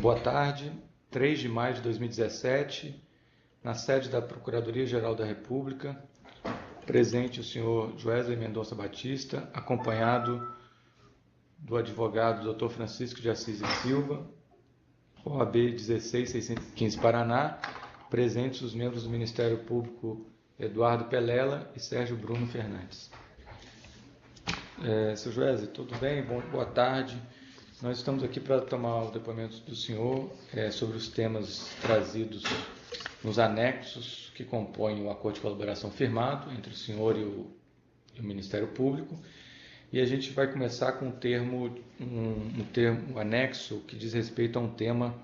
Boa tarde, 3 de maio de 2017, na sede da Procuradoria-Geral da República, presente o senhor Joesley Mendonça Batista, acompanhado do advogado Dr. Francisco de Assis e Silva, OAB 16615 Paraná, presentes os membros do Ministério Público Eduardo Pelela e Sérgio Bruno Fernandes. Seu Joesley, tudo bem? Boa tarde. Nós estamos aqui para tomar o depoimento do senhor sobre os temas trazidos nos anexos que compõem o acordo de colaboração firmado entre o senhor e o Ministério Público. E a gente vai começar com um anexo que diz respeito a um tema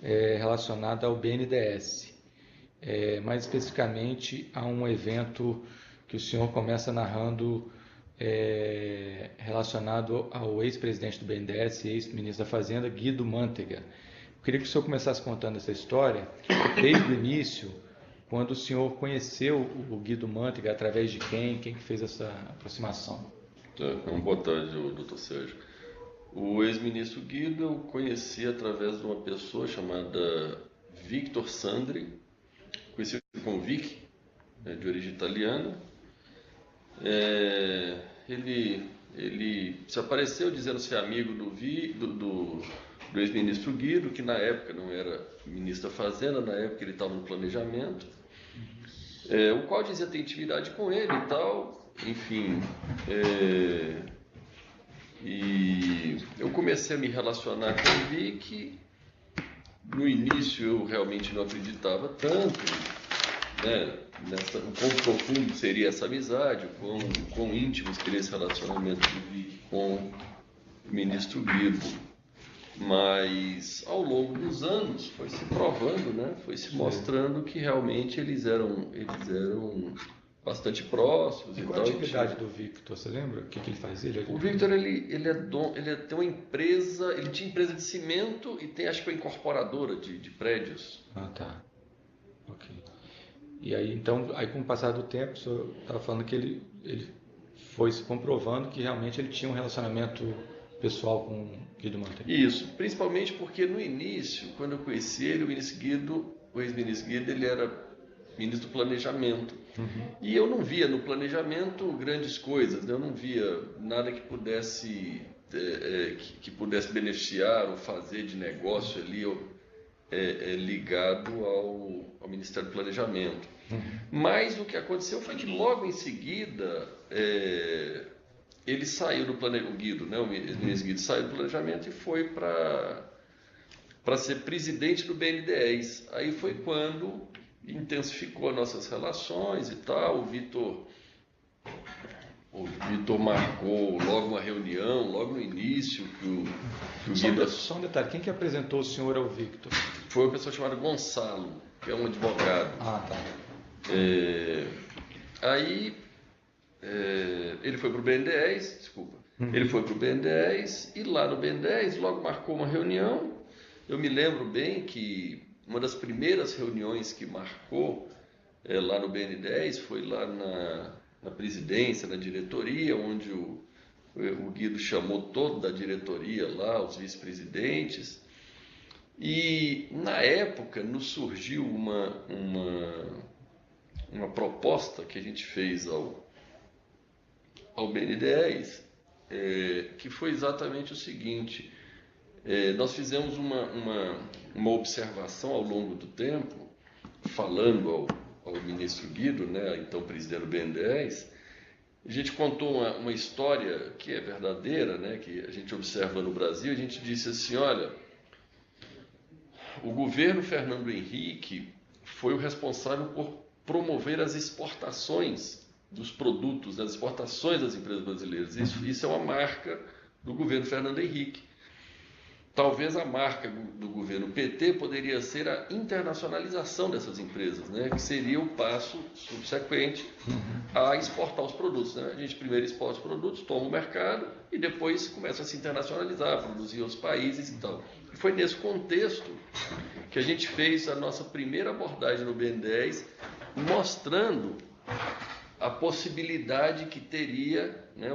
relacionado ao BNDES. Mais especificamente a um evento que o senhor começa narrando relacionado ao ex-presidente do BNDES e ex-ministro da Fazenda, Guido Mantega. Eu queria que o senhor começasse contando essa história, desde o início, quando o senhor conheceu o Guido Mantega, através de quem que fez essa aproximação. Então, boa tarde, doutor Sérgio. O ex-ministro Guido eu conheci através de uma pessoa chamada Victor Sandri, conhecido como Vic, de origem italiana. Ele se apareceu dizendo ser amigo do ex-ministro Guido, que na época não era ministro da Fazenda, na época ele estava no planejamento, o qual dizia ter intimidade com ele e tal, enfim. E eu comecei a me relacionar com o Vic. No início eu realmente não acreditava tanto, né, o quão profundo seria essa amizade, o quão íntimo seria esse relacionamento do Vic com o ministro Guido. Mas ao longo dos anos foi se provando, né, foi se mostrando que realmente eles eram bastante próximos. E qual a atividade do Victor? Você lembra? O que ele fazia? O Victor ele tem uma empresa, ele tinha empresa de cimento e tem, acho que, uma incorporadora de prédios. Ah, tá. Ok. E aí, então, com o passar do tempo, o senhor estava falando que ele foi se comprovando que realmente ele tinha um relacionamento pessoal com o Guido Mantega. Isso, principalmente porque no início, quando eu conheci ele, o ex-ministro Guido, ele era ministro do Planejamento. Uhum. E eu não via no planejamento grandes coisas, né? Eu não via nada que pudesse beneficiar ou fazer de negócio ali ligado ao Ministério do Planejamento. Uhum. Mas o que aconteceu foi que logo em seguida ele saiu do planejamento, o Guido, né? O ministro Guido saiu do planejamento e foi para ser presidente do BNDES. Aí foi quando intensificou nossas relações e tal. O Vitor marcou logo uma reunião, logo no início, que o Guido... Só um detalhe, quem que apresentou o senhor ao Victor? Foi uma pessoa chamada Gonçalo, que é um advogado. Ah, tá. Aí ele foi para o BNDES, desculpa. Ele foi para o BNDES e lá no BNDES logo marcou uma reunião. Eu me lembro bem que uma das primeiras reuniões que marcou lá no BNDES foi lá na presidência, na diretoria, onde o Guido chamou toda a diretoria lá, os vice-presidentes. E na época nos surgiu uma proposta que a gente fez ao BNDES, que foi exatamente o seguinte: nós fizemos uma observação ao longo do tempo, falando ao ministro Guido, né, então presidente do BNDES. A gente contou uma história que é verdadeira, né, que a gente observa no Brasil. A gente disse assim: olha, o governo Fernando Henrique foi o responsável por promover as exportações dos produtos, as exportações das empresas brasileiras. Isso é uma marca do governo Fernando Henrique. Talvez a marca do governo PT poderia ser a internacionalização dessas empresas, né? Que seria o passo subsequente a exportar os produtos, né? A gente primeiro exporta os produtos, toma o mercado e depois começa a se internacionalizar, produzir em outros países e tal. E foi nesse contexto que a gente fez a nossa primeira abordagem no BNDES, mostrando a possibilidade que teria, né,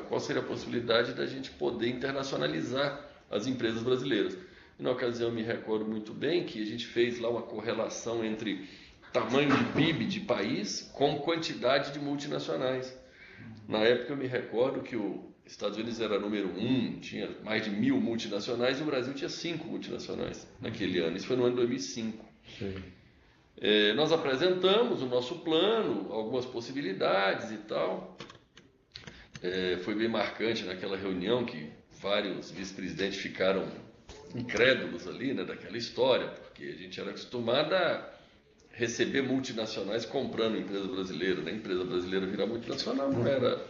qual seria a possibilidade da gente poder internacionalizar as empresas brasileiras. E na ocasião eu me recordo muito bem que a gente fez lá uma correlação entre tamanho de PIB de país com quantidade de multinacionais. Na época eu me recordo que os Estados Unidos era número 1, tinha mais de 1.000 multinacionais, e o Brasil tinha 5 multinacionais naquele ano. Isso foi no ano 2005. Sim. Nós apresentamos o nosso plano, algumas possibilidades e tal. Foi bem marcante naquela reunião que vários vice-presidentes ficaram incrédulos ali, né, daquela história, porque a gente era acostumado a receber multinacionais comprando empresa brasileira, né? Empresa brasileira virar multinacional não era.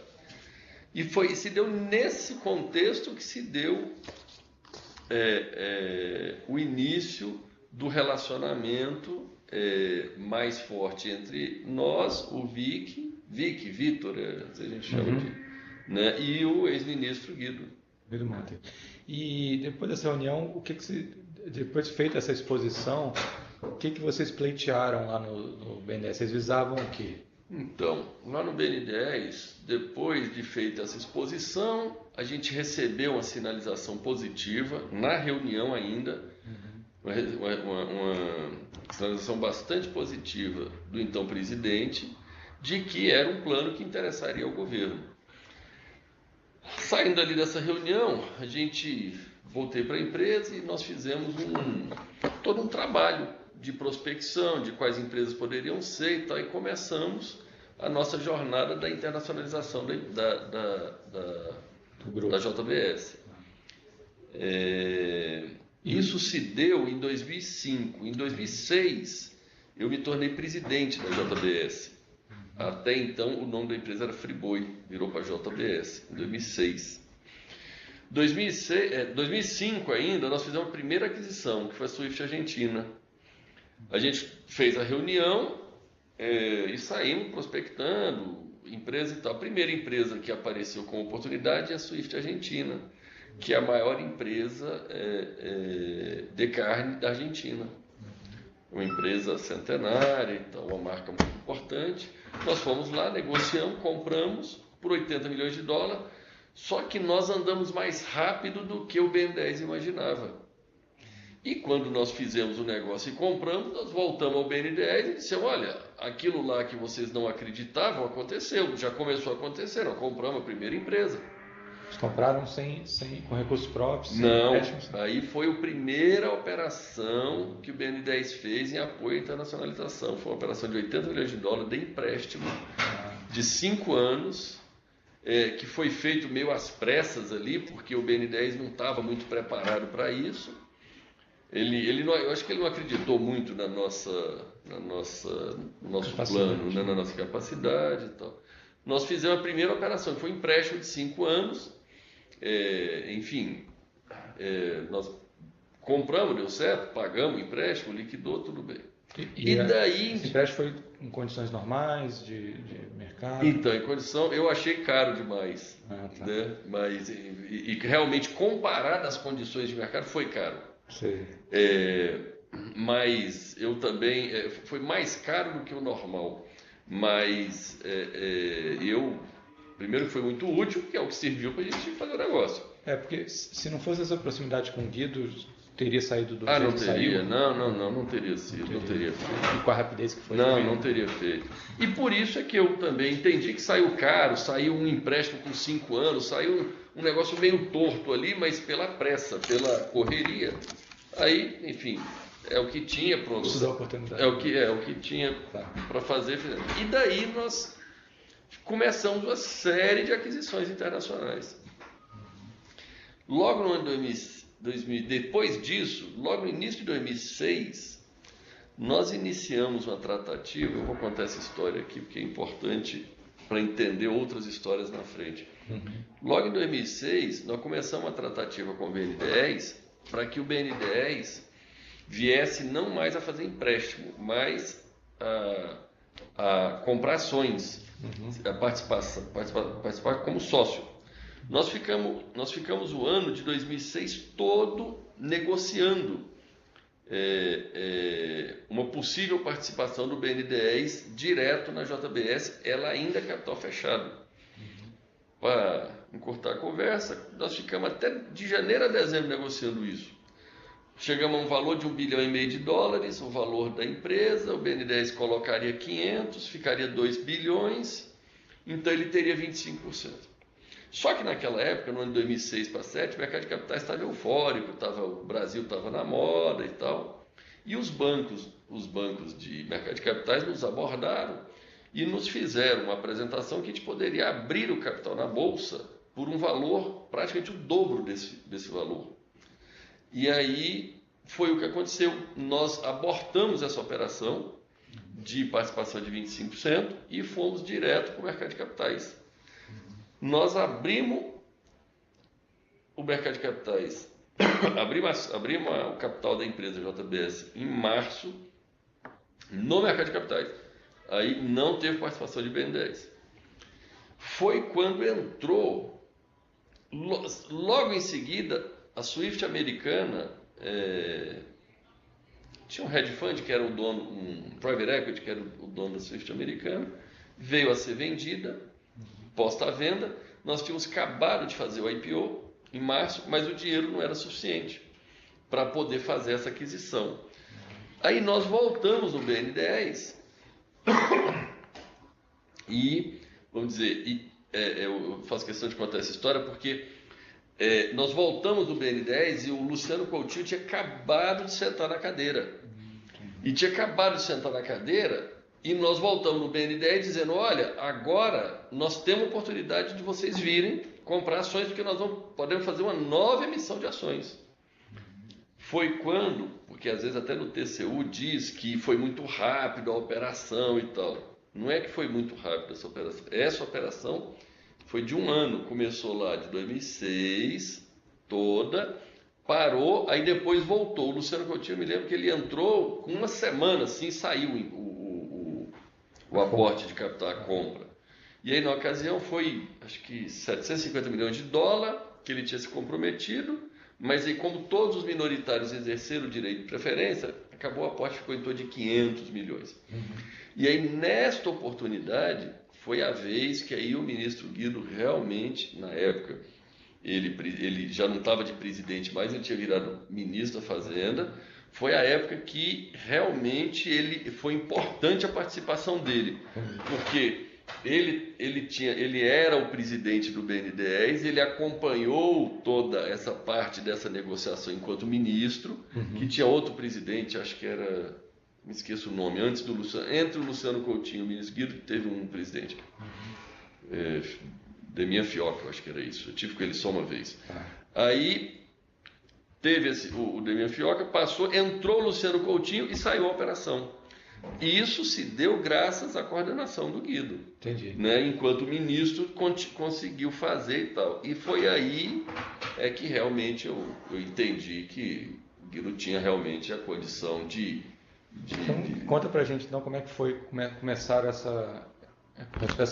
E se deu nesse contexto que se deu o início do relacionamento mais forte entre nós, o Vitor, a gente chama de, né, e o ex-ministro Guido Monteiro. E depois dessa reunião, depois de feita essa exposição, o que vocês pleitearam lá no BNDES? Vocês visavam o quê? Então, lá no BNDES, depois de feita essa exposição, a gente recebeu uma sinalização positiva na reunião ainda, uma sinalização bastante positiva do então presidente, de que era um plano que interessaria ao governo. Saindo ali dessa reunião, a gente voltei para a empresa e nós fizemos todo um trabalho de prospecção, de quais empresas poderiam ser e tal, e começamos a nossa jornada da internacionalização da JBS. Isso se deu em 2005. Em 2006, eu me tornei presidente da JBS. Até então, o nome da empresa era Friboi, virou para JBS, em 2006. 2005 ainda, nós fizemos a primeira aquisição, que foi a Swift Argentina. A gente fez a reunião e saímos prospectando empresa e tal. A primeira empresa que apareceu com oportunidade é a Swift Argentina, que é a maior empresa de carne da Argentina. Uma empresa centenária e tal, uma marca muito importante. Nós fomos lá, negociamos, compramos por 80 milhões de dólares, só que nós andamos mais rápido do que o BNDES imaginava. E quando nós fizemos o negócio e compramos, nós voltamos ao BNDES e dissemos, olha, aquilo lá que vocês não acreditavam aconteceu, já começou a acontecer, nós compramos a primeira empresa. Vocês compraram com recursos próprios? Não, aí foi a primeira operação que o BNDES fez em apoio à internacionalização. Foi uma operação de 80 milhões de dólares de empréstimo de 5 anos, que foi feito meio às pressas ali, porque o BNDES não estava muito preparado para isso. Eu acho que ele não acreditou muito no nosso plano, né, na nossa capacidade e tal. Nós fizemos a primeira operação, que foi um empréstimo de 5 anos. Nós compramos, deu certo, pagamos o empréstimo, liquidou, tudo bem. E daí... Esse empréstimo foi em condições normais de mercado? Então, em condição, eu achei caro demais. Tá. Né? Mas, realmente, comparado às condições de mercado, foi caro. Sim. Mas eu também... foi mais caro do que o normal. Mas primeiro que foi muito útil, que é o que serviu para a gente fazer o negócio. Porque se não fosse essa proximidade com o Guido, teria saído do jeito não que teria, saiu? Não teria sido, não teria feito. E com a rapidez que foi? Não teria feito. E por isso é que eu também entendi que saiu caro, saiu um empréstimo com 5 anos, saiu um negócio meio torto ali, mas pela pressa, pela correria. Aí, enfim, é o que tinha, pronto. Isso dá oportunidade. É o que tinha para fazer. E daí nós começamos uma série de aquisições internacionais. Logo no ano 2000, depois disso, logo no início de 2006, nós iniciamos uma tratativa. Eu vou contar essa história aqui porque é importante para entender outras histórias na frente. Logo em 2006, nós começamos uma tratativa com o BNDES para que o BNDES viesse não mais a fazer empréstimo, mas a comprar ações, a participar como sócio. Nós ficamos o ano de 2006 todo negociando uma possível participação do BNDES direto na JBS, ela ainda é capital fechado. para encurtar a conversa, nós ficamos até de janeiro a dezembro negociando isso. Chegamos a um valor de $1,5 bilhão, o valor da empresa, o BNDES colocaria 500, ficaria 2 bilhões, então ele teria 25%. Só que naquela época, no ano de 2006 para 2007, o mercado de capitais estava eufórico, o Brasil estava na moda e tal. E os bancos de mercado de capitais nos abordaram e nos fizeram uma apresentação que a gente poderia abrir o capital na Bolsa por um valor praticamente o dobro desse valor. E aí foi o que aconteceu. Nós abortamos essa operação de participação de 25% e fomos direto para o mercado de capitais. Nós abrimos o mercado de capitais, abrimos o capital da empresa JBS em março no mercado de capitais. Aí não teve participação de BNDES. Foi quando entrou, logo em seguida, a Swift americana, tinha um hedge fund que era o dono, um private equity que era o dono da Swift americana, veio a ser vendida, posta à venda. Nós tínhamos acabado de fazer o IPO em março, mas o dinheiro não era suficiente para poder fazer essa aquisição. Aí nós voltamos no BN10 e, vamos dizer, eu faço questão de contar essa história porque nós voltamos no BN10 e o Luciano Coutinho tinha acabado de sentar na cadeira. E nós voltamos no BN10 dizendo, olha, agora nós temos oportunidade de vocês virem comprar ações, porque nós podemos fazer uma nova emissão de ações. Foi quando, porque às vezes até no TCU diz que foi muito rápido a operação e tal. Não é que foi muito rápido essa operação. Essa operação foi de um ano, começou lá de 2006, toda, parou, aí depois voltou. O Luciano Coutinho, eu me lembro que ele entrou com uma semana, assim, saiu o aporte de capital, a compra. E aí, na ocasião, foi, acho que $750 milhões que ele tinha se comprometido, mas aí, como todos os minoritários exerceram o direito de preferência, acabou o aporte, ficou em torno de 500 milhões. E aí, nesta oportunidade, foi a vez que aí o ministro Guido realmente, na época, ele já não estava de presidente mais, ele tinha virado ministro da Fazenda. Foi a época que realmente foi importante a participação dele, porque ele era o presidente do BNDES, ele acompanhou toda essa parte dessa negociação enquanto ministro, que tinha outro presidente, acho que era, me esqueço o nome, entre o Luciano Coutinho e o ministro Guido, teve um presidente, Demian Fioca, eu acho que era isso, eu tive com ele só uma vez. Aí teve o Demian Fioca, passou, entrou o Luciano Coutinho e saiu a operação. Isso se deu graças à coordenação do Guido. Entendi. Né? Enquanto o ministro conseguiu fazer e tal. E foi aí que realmente eu entendi que o Guido tinha realmente a condição de... Então, conta pra gente então como é que foi começar essa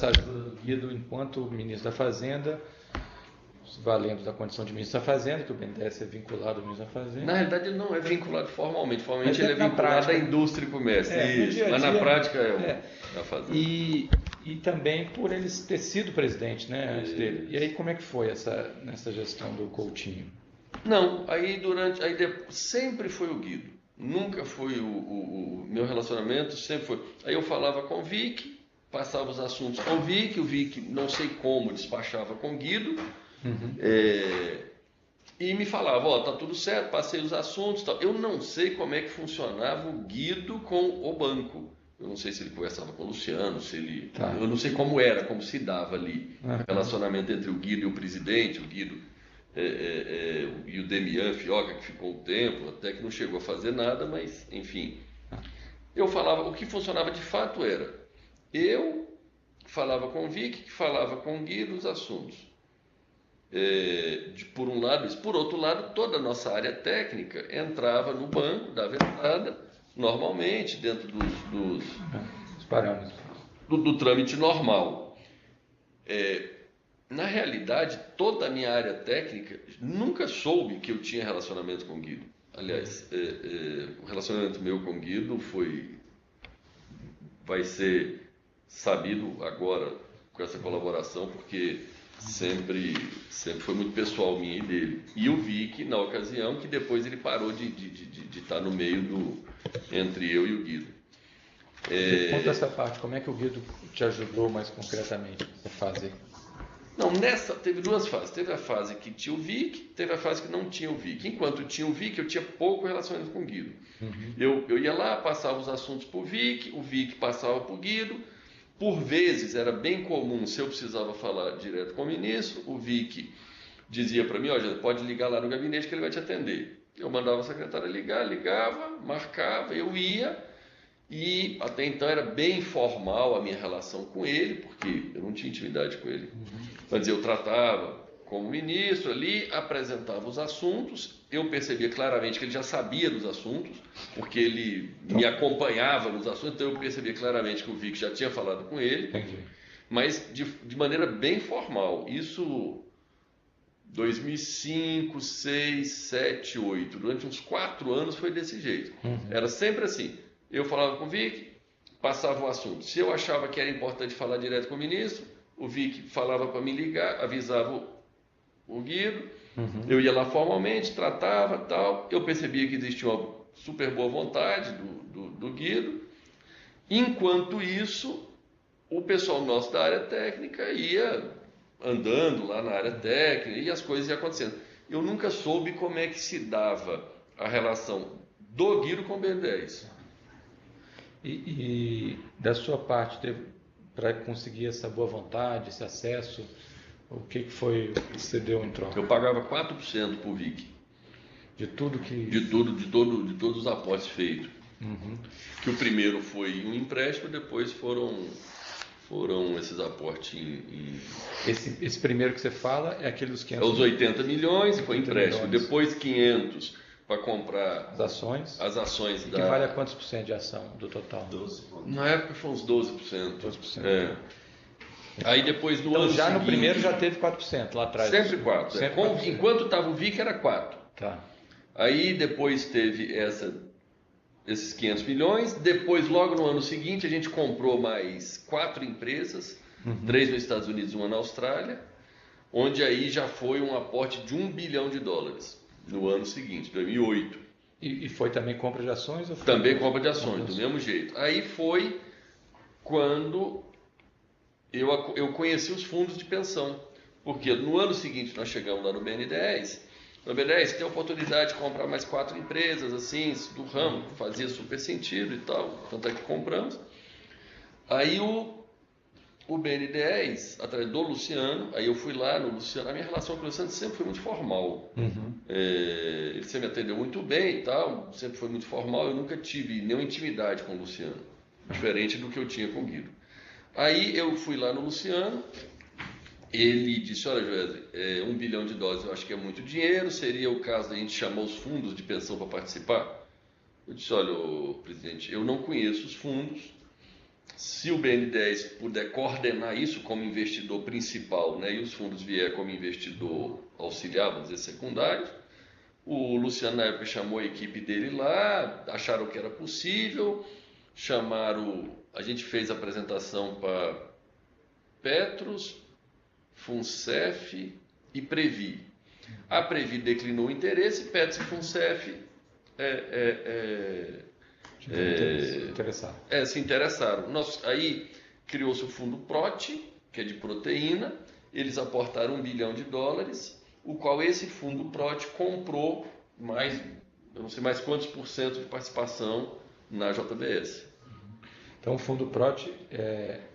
ajuda do Guido enquanto ministro da Fazenda, valendo da condição de ministro da Fazenda, que o BNDES é vinculado ao ministro da Fazenda. Na realidade, ele não é vinculado formalmente. Formalmente, ele é na vinculado prática, à indústria e comércio. Isso. Mas na prática é a Fazenda. E também por ele ter sido presidente, né, antes dele. E aí, como é que foi nessa gestão do Coutinho? Não, sempre foi o Guido. Nunca foi o meu relacionamento, sempre foi. Aí eu falava com o Vic, passava os assuntos com o Vic, não sei como, despachava com o Guido. E me falava, tá tudo certo, passei os assuntos, tal. Eu não sei como é que funcionava o Guido com o banco. Eu não sei se ele conversava com o Luciano, eu não sei como se dava ali o relacionamento entre o Guido e o presidente, o Guido e o Demian Fioca, que ficou um tempo, até que não chegou a fazer nada, mas enfim. Eu falava, o que funcionava de fato era, eu falava com o Vic, que falava com o Guido os assuntos. Por um lado isso. Por outro lado, toda a nossa área técnica entrava no banco, dava entrada normalmente, dentro dos parâmetros do trâmite normal. Na realidade, toda a minha área técnica nunca soube que eu tinha relacionamento com o Guido. Aliás, o relacionamento meu com o Guido vai ser sabido agora com essa colaboração, porque sempre foi muito pessoal minha e dele. E o Vic, na ocasião, que depois ele parou de estar no meio entre eu e o Guido. Conta essa parte, como é que o Guido te ajudou mais concretamente a fazer? Não, teve duas fases. Teve a fase que tinha o Vic, teve a fase que não tinha o Vic. Enquanto tinha o Vic, eu tinha pouco relacionamento com o Guido. Eu ia lá, passava os assuntos para o Vic passava para o Guido. Por vezes, era bem comum, se eu precisava falar direto com o ministro, o Vic dizia para mim, olha, pode ligar lá no gabinete que ele vai te atender. Eu mandava a secretária ligar, ligava, marcava, eu ia. E até então era bem formal a minha relação com ele, porque eu não tinha intimidade com ele. Mas eu tratava como ministro ali, apresentava os assuntos, eu percebia claramente que ele já sabia dos assuntos, porque ele me acompanhava nos assuntos, então eu percebia claramente que o Vic já tinha falado com ele, mas de maneira bem formal. Isso 2005, 6, 7, 8, durante uns 4 anos foi desse jeito. Era sempre assim. Eu falava com o Vic, passava o assunto. Se eu achava que era importante falar direto com o ministro, o Vic falava para me ligar, avisava o Guido, eu ia lá formalmente, tratava, tal. Eu percebia que existia uma super boa vontade do Guido. Enquanto isso, o pessoal nosso da área técnica ia andando lá na área técnica e as coisas iam acontecendo. Eu nunca soube como é que se dava a relação do Guido com o BNDES. E da sua parte, para conseguir essa boa vontade, esse acesso, o que foi que você deu em troca? Eu pagava 4% por Vic. De tudo que... De todos os aportes feitos. Que o primeiro foi um empréstimo, depois foram esses aportes em... Esse primeiro que você fala é aquele dos 500... É os 80 milhões, foi empréstimo. Milhões. Depois 500 para comprar as ações. As ações que vale a quantos por cento de ação do total? 12. Na época foi uns 12%. 12%. É. Aí depois no então, ano já seguinte, no primeiro já teve 4% lá atrás. Sempre 4%. Sempre 4%. Enquanto estava o Vic era 4%. Tá. Aí depois teve esses 500 milhões. Depois, logo no ano seguinte, a gente comprou mais 4 empresas, 3 nos Estados Unidos e 1 na Austrália, onde aí já foi um aporte de $1 bilhão no ano seguinte, 2008. E foi também compra de ações? Ou foi também compra de ações, do mesmo jeito. Aí foi quando eu conheci os fundos de pensão, porque no ano seguinte nós chegamos lá no BNDES. No BNDES tem a oportunidade de comprar mais 4 empresas, assim, do ramo, fazia super sentido e tal, tanto é que compramos. Aí o BNDES, através do Luciano, aí eu fui lá no Luciano, a minha relação com o Luciano sempre foi muito formal. Ele sempre me atendeu muito bem e tal, sempre foi muito formal, eu nunca tive nenhuma intimidade com o Luciano, diferente do que eu tinha com o Guido. Aí eu fui lá no Luciano, ele disse, olha, Joesley, $1 bilhão eu acho que é muito dinheiro, seria o caso da gente chamar os fundos de pensão para participar? Eu disse, olha, presidente, eu não conheço os fundos, se o BNDES puder coordenar isso como investidor principal, né, e os fundos vier como investidor auxiliar, vamos dizer, secundário, o Luciano na época chamou a equipe dele lá, acharam que era possível, a gente fez a apresentação para Petros, Funcef e Previ. A Previ declinou o interesse, Petros e Funcef se interessaram. Aí criou-se o fundo PROT, que é de proteína, eles aportaram $1 bilhão, o qual esse fundo PROT comprou mais, eu não sei mais quantos por cento de participação na JBS. Então o fundo PROT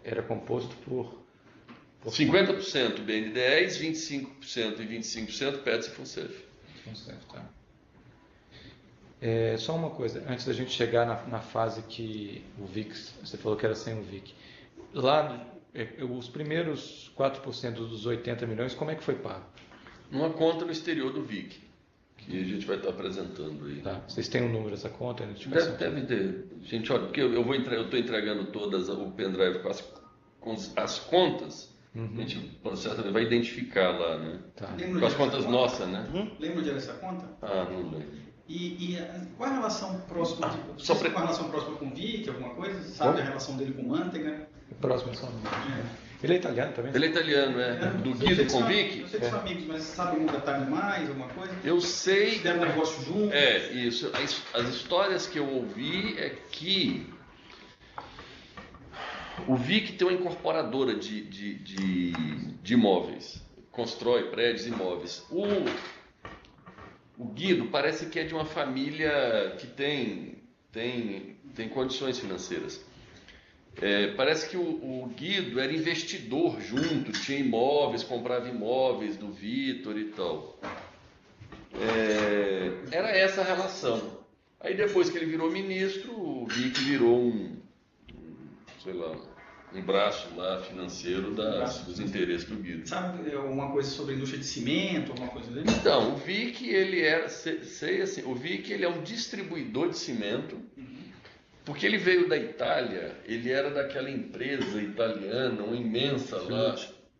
era composto por 50% BNDES, 25% e 25% Petros e Funcef. Tá. Só uma coisa, antes da gente chegar na fase que o VIC, você falou que era sem o VIC. Lá, os primeiros 4% dos 80 milhões, como é que foi pago? Numa conta no exterior do VIC, que a gente vai estar apresentando aí. Tá. Vocês têm um número dessa conta? Deve ter. Gente, olha, porque eu estou entregando todas o pendrive com as contas. A gente vai identificar lá, né? Tá. Com as contas nossas, né? Lembra o dia dessa conta? Não lembro. E qual a relação próxima? Qual a relação próxima com o Vic, alguma coisa? Sabe a relação dele com o Manteiga? Próximo só. Ele é italiano também? Ele é italiano, do Guido com Vic. Não sei se são amigos, mas sabe algum detalhe mais, alguma coisa? Eu sei. Fizeram um negócio junto? Isso. As histórias que eu ouvi é que o Vic tem uma incorporadora de imóveis, constrói prédios e imóveis. O Guido parece que é de uma família que tem condições financeiras. Parece que o Guido era investidor junto, tinha imóveis, comprava imóveis do Vitor e tal. Era essa a relação. Aí depois que ele virou ministro, o Vic virou um braço lá financeiro dos interesses do Guido. Sabe alguma coisa sobre a indústria de cimento, alguma coisa dele? Então, o Vic, ele o Vic, ele é um distribuidor de cimento. Porque ele veio da Itália, ele era daquela empresa italiana, uma imensa lá,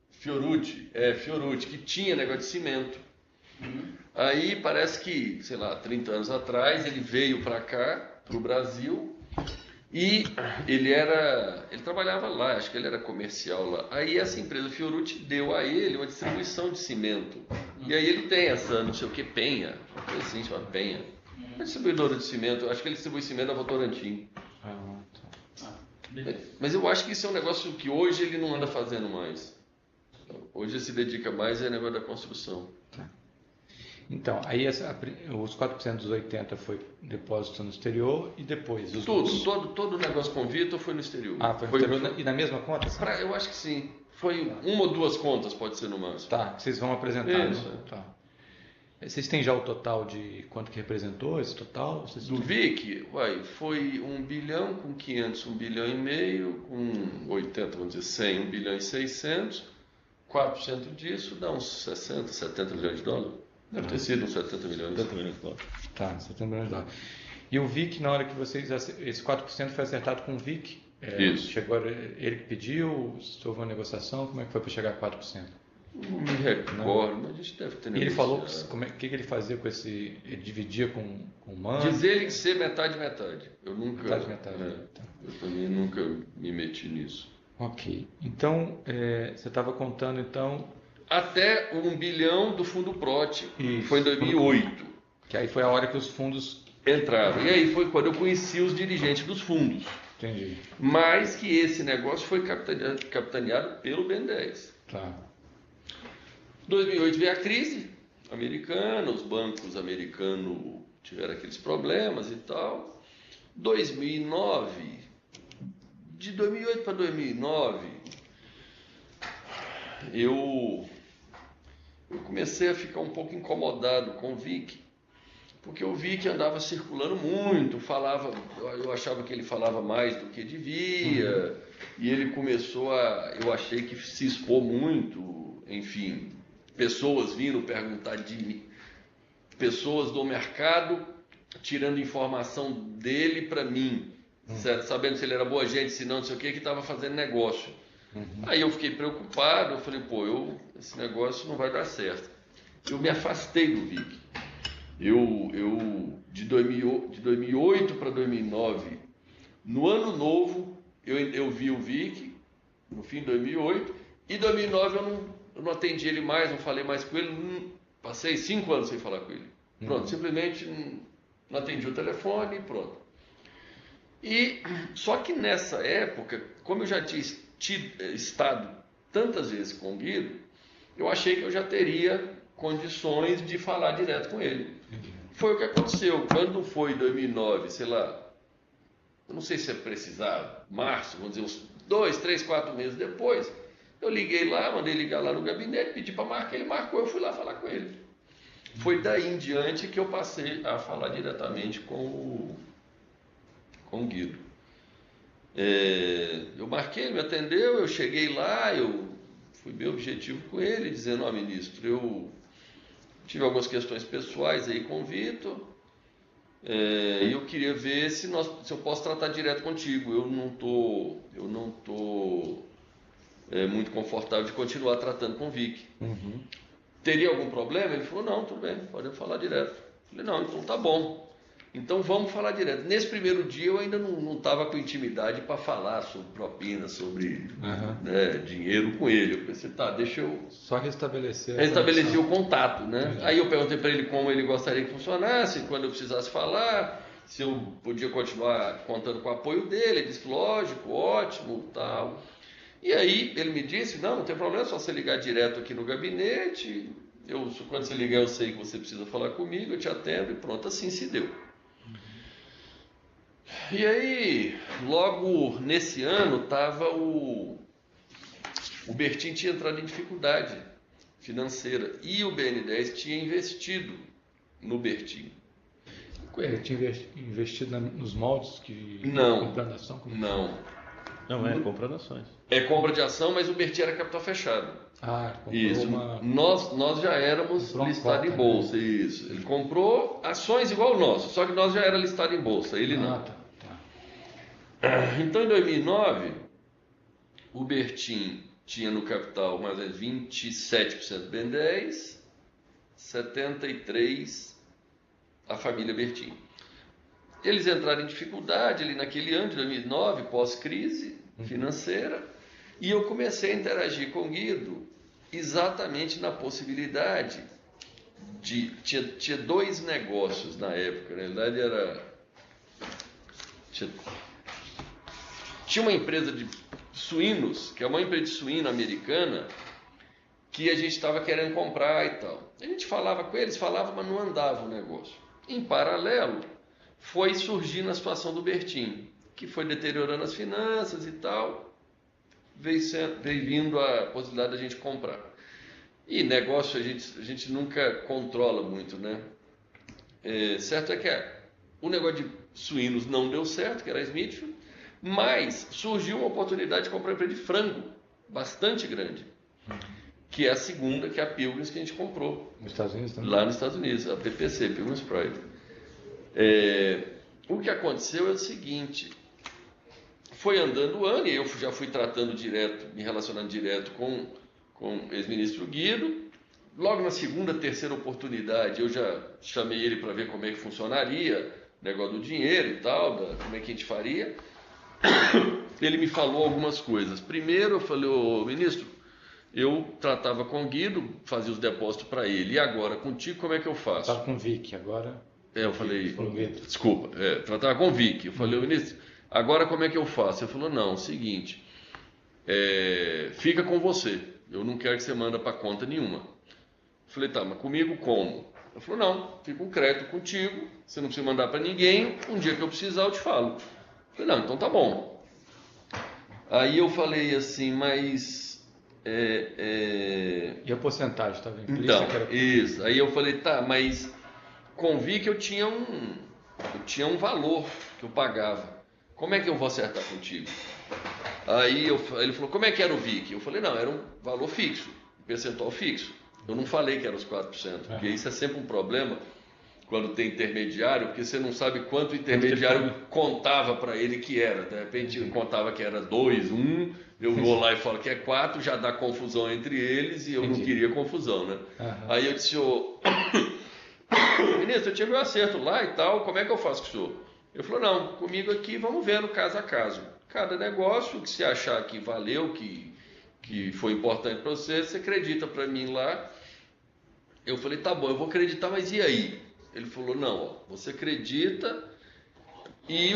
Fiorucci, que tinha negócio de cimento. Aí parece que, 30 anos atrás, ele veio para cá, para o Brasil, e ele trabalhava lá, acho que ele era comercial lá. Aí essa empresa Fiorucci deu a ele uma distribuição de cimento. E aí ele tem essa, não sei o que, Penha, uma coisa assim, chama Penha. É distribuidora de cimento, acho que ele distribui cimento na Votorantim. Mas eu acho que isso é um negócio que hoje ele não anda fazendo mais. Hoje ele se dedica mais ao negócio da construção. Então, aí os 4% dos 80 foi depósito no exterior e depois? Todo o negócio com o Vitor foi no exterior. Foi no exterior e na mesma conta? Eu acho que sim. Foi uma ou duas contas, pode ser no máximo. Tá, vocês vão apresentar. Isso. Tá. Vocês têm já o total de quanto que representou esse total? Do Vic, foi 1 bilhão com 500, 1 bilhão e meio, com 80, vamos dizer 100, 1 bilhão e 600, 4% disso dá uns 60, 70 milhões de dólares. Deve ter sido uns 70 milhões de dólares. Tá, 70 milhões de dólares. E o Vic, na hora que esse 4% foi acertado com o Vic? Isso. Chegou, ele que pediu, houve uma negociação, como é que foi para chegar a 4%? Não me recordo, mas a gente deve ter negociado. E ele falou o que ele fazia com esse. Ele dividia com o Mano? Diz ele que ser metade. Eu nunca. Metade. Tá. Eu também nunca me meti nisso. Ok. Então, você estava contando então. Até 1 bilhão do fundo PROT. Isso. Foi em 2008. Que aí foi a hora que os fundos entraram. E aí foi quando eu conheci os dirigentes dos fundos. Entendi. Mas que esse negócio foi capitaneado pelo BNDES. Tá. 2008 veio a crise americana, os bancos americanos tiveram aqueles problemas e tal. 2009, de 2008 para 2009, eu comecei a ficar um pouco incomodado com o Vic, porque o Vic andava circulando muito, eu achava que ele falava mais do que devia, e ele começou eu achei que se expor muito, enfim, pessoas vindo perguntar de mim, pessoas do mercado tirando informação dele para mim, certo? Sabendo se ele era boa gente, se não sei o que estava fazendo negócio. Aí eu fiquei preocupado, eu falei, esse negócio não vai dar certo. Eu me afastei do Vic. De 2008 para 2009, no ano novo, eu vi o Vic, no fim de 2008, e em 2009 eu não atendi ele mais, não falei mais com ele, passei 5 anos sem falar com ele. Pronto, simplesmente não atendi o telefone e pronto. Só que nessa época, como eu já tinha estado tantas vezes com o Guido, eu achei que eu já teria condições de falar direto com ele. Foi o que aconteceu. Quando foi 2009, sei lá, eu não sei se é precisar, março, vamos dizer, uns 2, 3, 4 meses depois, eu liguei lá, mandei ligar lá no gabinete, pedi para marcar, ele marcou, eu fui lá falar com ele. Foi daí em diante que eu passei a falar diretamente com o Guido. Eu marquei, ele me atendeu, eu cheguei lá, eu fui bem objetivo com ele, dizendo, ministro, eu tive algumas questões pessoais aí com o Vitor, e eu queria ver se eu posso tratar direto contigo. Eu não tô muito confortável de continuar tratando com o Vic. Teria algum problema? Ele falou, não, tudo bem, podemos falar direto. Eu falei, não, então tá bom. Então vamos falar direto. Nesse primeiro dia eu ainda não estava com intimidade para falar sobre propina, sobre dinheiro com ele. Eu pensei, tá, deixa eu... Só restabelecer. Restabeleci o contato, né? Entendi. Aí eu perguntei para ele como ele gostaria que funcionasse, quando eu precisasse falar, se eu podia continuar contando com o apoio dele. Ele disse, lógico, ótimo, tal. E aí ele me disse, não tem problema, é só você ligar direto aqui no gabinete. Quando você ligar eu sei que você precisa falar comigo, eu te atendo e pronto, assim se deu. E aí, logo nesse ano, o Bertin tinha entrado em dificuldade financeira e o BN10 tinha investido no Bertin. Ele tinha investido nos moldes que... Não, comprando ação? Não, é comprando ações. É compra de ação, mas o Bertin era capital fechado. Comprou Isso. uma... Nós já éramos listados em bolsa, né? Isso. Ele comprou ações igual o nosso, só que nós já era listado em bolsa, ele não. Tá. Então, em 2009, o Bertin tinha no capital mais ou menos 27% BN10, 73% a família Bertin. Eles entraram em dificuldade ali naquele ano de 2009, pós-crise financeira, e eu comecei a interagir com o Guido exatamente na possibilidade de... Tinha dois negócios na época, na realidade tinha uma empresa de suínos, que é uma empresa de suíno americana, que a gente estava querendo comprar e tal. A gente falava com eles, mas não andava o negócio. Em paralelo, foi surgindo a situação do Bertin, que foi deteriorando as finanças e tal, veio vindo a possibilidade da gente comprar. E negócio a gente nunca controla muito, né? Certo é que o negócio de suínos não deu certo, que era a Smithfield, mas surgiu uma oportunidade de comprar uma empresa de frango, bastante grande, que é a segunda, que é a Pilgrims, que a gente comprou. Nos Estados Unidos também? Lá nos Estados Unidos, a PPC, Pilgrims Pride. O que aconteceu é o seguinte, foi andando o ano, e eu já fui tratando direto, me relacionando direto com o ex-ministro Guido. Logo na segunda, terceira oportunidade, eu já chamei ele para ver como é que funcionaria, o negócio do dinheiro e tal, como é que a gente faria. Ele me falou algumas coisas. Primeiro eu falei, ô ministro, eu tratava com o Guido, fazia os depósitos para ele, e agora contigo como é que eu faço? Estava com o Vic, agora... Eu falei, desculpa, tratava com o Vic. Eu falei, ministro, agora como é que eu faço? Ele falou, não, seguinte, fica com você, eu não quero que você manda para conta nenhuma. Eu falei, tá, mas comigo como? Ele falou, não, fica um crédito contigo, você não precisa mandar para ninguém, um dia que eu precisar eu te falo. Eu falei, não, então tá bom. Aí eu falei assim, mas... E a porcentagem estava implícita? Então, isso. Aí eu falei, tá, mas convi que eu tinha um valor que eu pagava. Como é que eu vou acertar contigo? Aí ele falou, como é que era o VIC? Eu falei, não, era um valor fixo, um percentual fixo. Eu não falei que era os 4%, porque isso é sempre um problema quando tem intermediário, porque você não sabe quanto o intermediário contava para ele que era. De repente ele contava que era 2, 1, eu vou lá e falo que é 4, já dá confusão entre eles e eu não queria confusão, né? Aí eu disse, ministro, eu tive um acerto lá e tal, como é que eu faço com o senhor? Ele falou, não, comigo aqui vamos vendo caso a caso. Cada negócio que você achar que valeu, que foi importante para você, você acredita para mim lá. Eu falei, tá bom, eu vou acreditar, mas e aí? Ele falou, não, você acredita e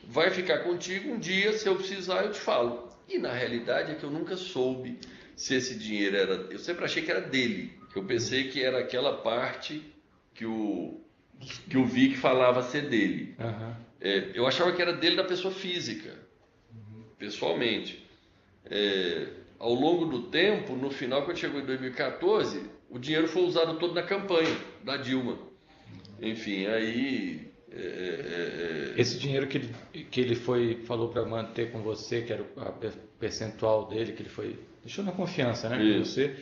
vai ficar contigo um dia, se eu precisar eu te falo. E na realidade é que eu nunca soube se esse dinheiro era... Eu sempre achei que era dele. Eu pensei que era aquela parte que o Vic falava ser dele. Eu achava que era dele da pessoa física, pessoalmente. Ao longo do tempo, no final, quando chegou em 2014, o dinheiro foi usado todo na campanha da Dilma. Enfim, aí... Esse dinheiro que ele falou para manter com você, que era a percentual dele, que ele deixou na confiança, né, com você,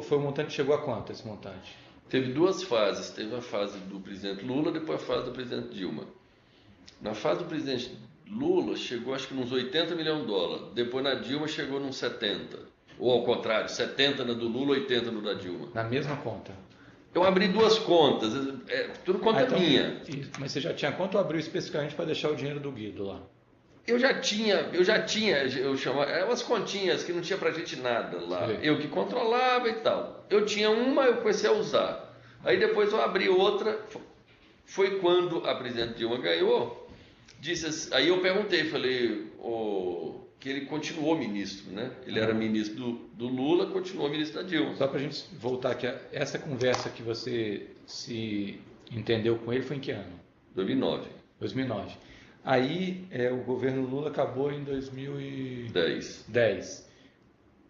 foi um montante que chegou a quanto, esse montante? Teve duas fases. Teve a fase do presidente Lula, depois a fase do presidente Dilma. Na fase do presidente Lula, chegou acho que nos 80 milhões de dólares. Depois na Dilma chegou nos 70. Ou ao contrário, 70 na do Lula, 80 no da Dilma. Na mesma conta? Eu abri 2 contas, tudo conta então, minha. Mas você já tinha quanto abriu especificamente para deixar o dinheiro do Guido lá? Eu chamava, eram umas continhas que não tinha pra gente nada lá. Sim. Eu que controlava e tal. Eu tinha uma, eu comecei a usar. Aí depois eu abri outra, foi quando a presidente Dilma ganhou, disse assim, aí eu perguntei, falei, que ele continuou ministro, né? Ele era ministro do Lula, continuou ministro da Dilma. Só para a gente voltar aqui, essa conversa que você se entendeu com ele foi em que ano? 2009. 2009. Aí o governo Lula acabou em 2010. 10.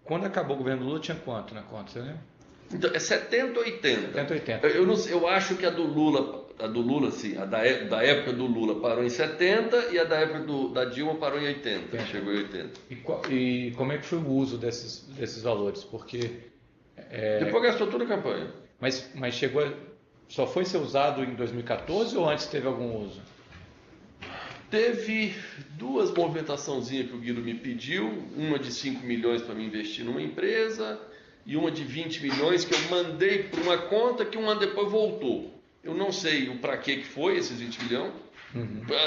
Quando acabou o governo Lula tinha quanto na conta, você lembra? Então, é 70, 80. 70, 80. Eu acho que a do Lula, sim, a da época do Lula parou em 70 e a da época da Dilma parou em 80. Chegou em 80. E como é que foi o uso desses valores? Porque... Depois gastou toda a campanha. Mas só foi ser usado em 2014 ou antes teve algum uso? Teve 2 movimentaçãozinhas que o Guido me pediu, uma de 5 milhões para me investir numa empresa e uma de 20 milhões que eu mandei para uma conta que um ano depois voltou. Eu não sei o para que foi esses 20 milhões,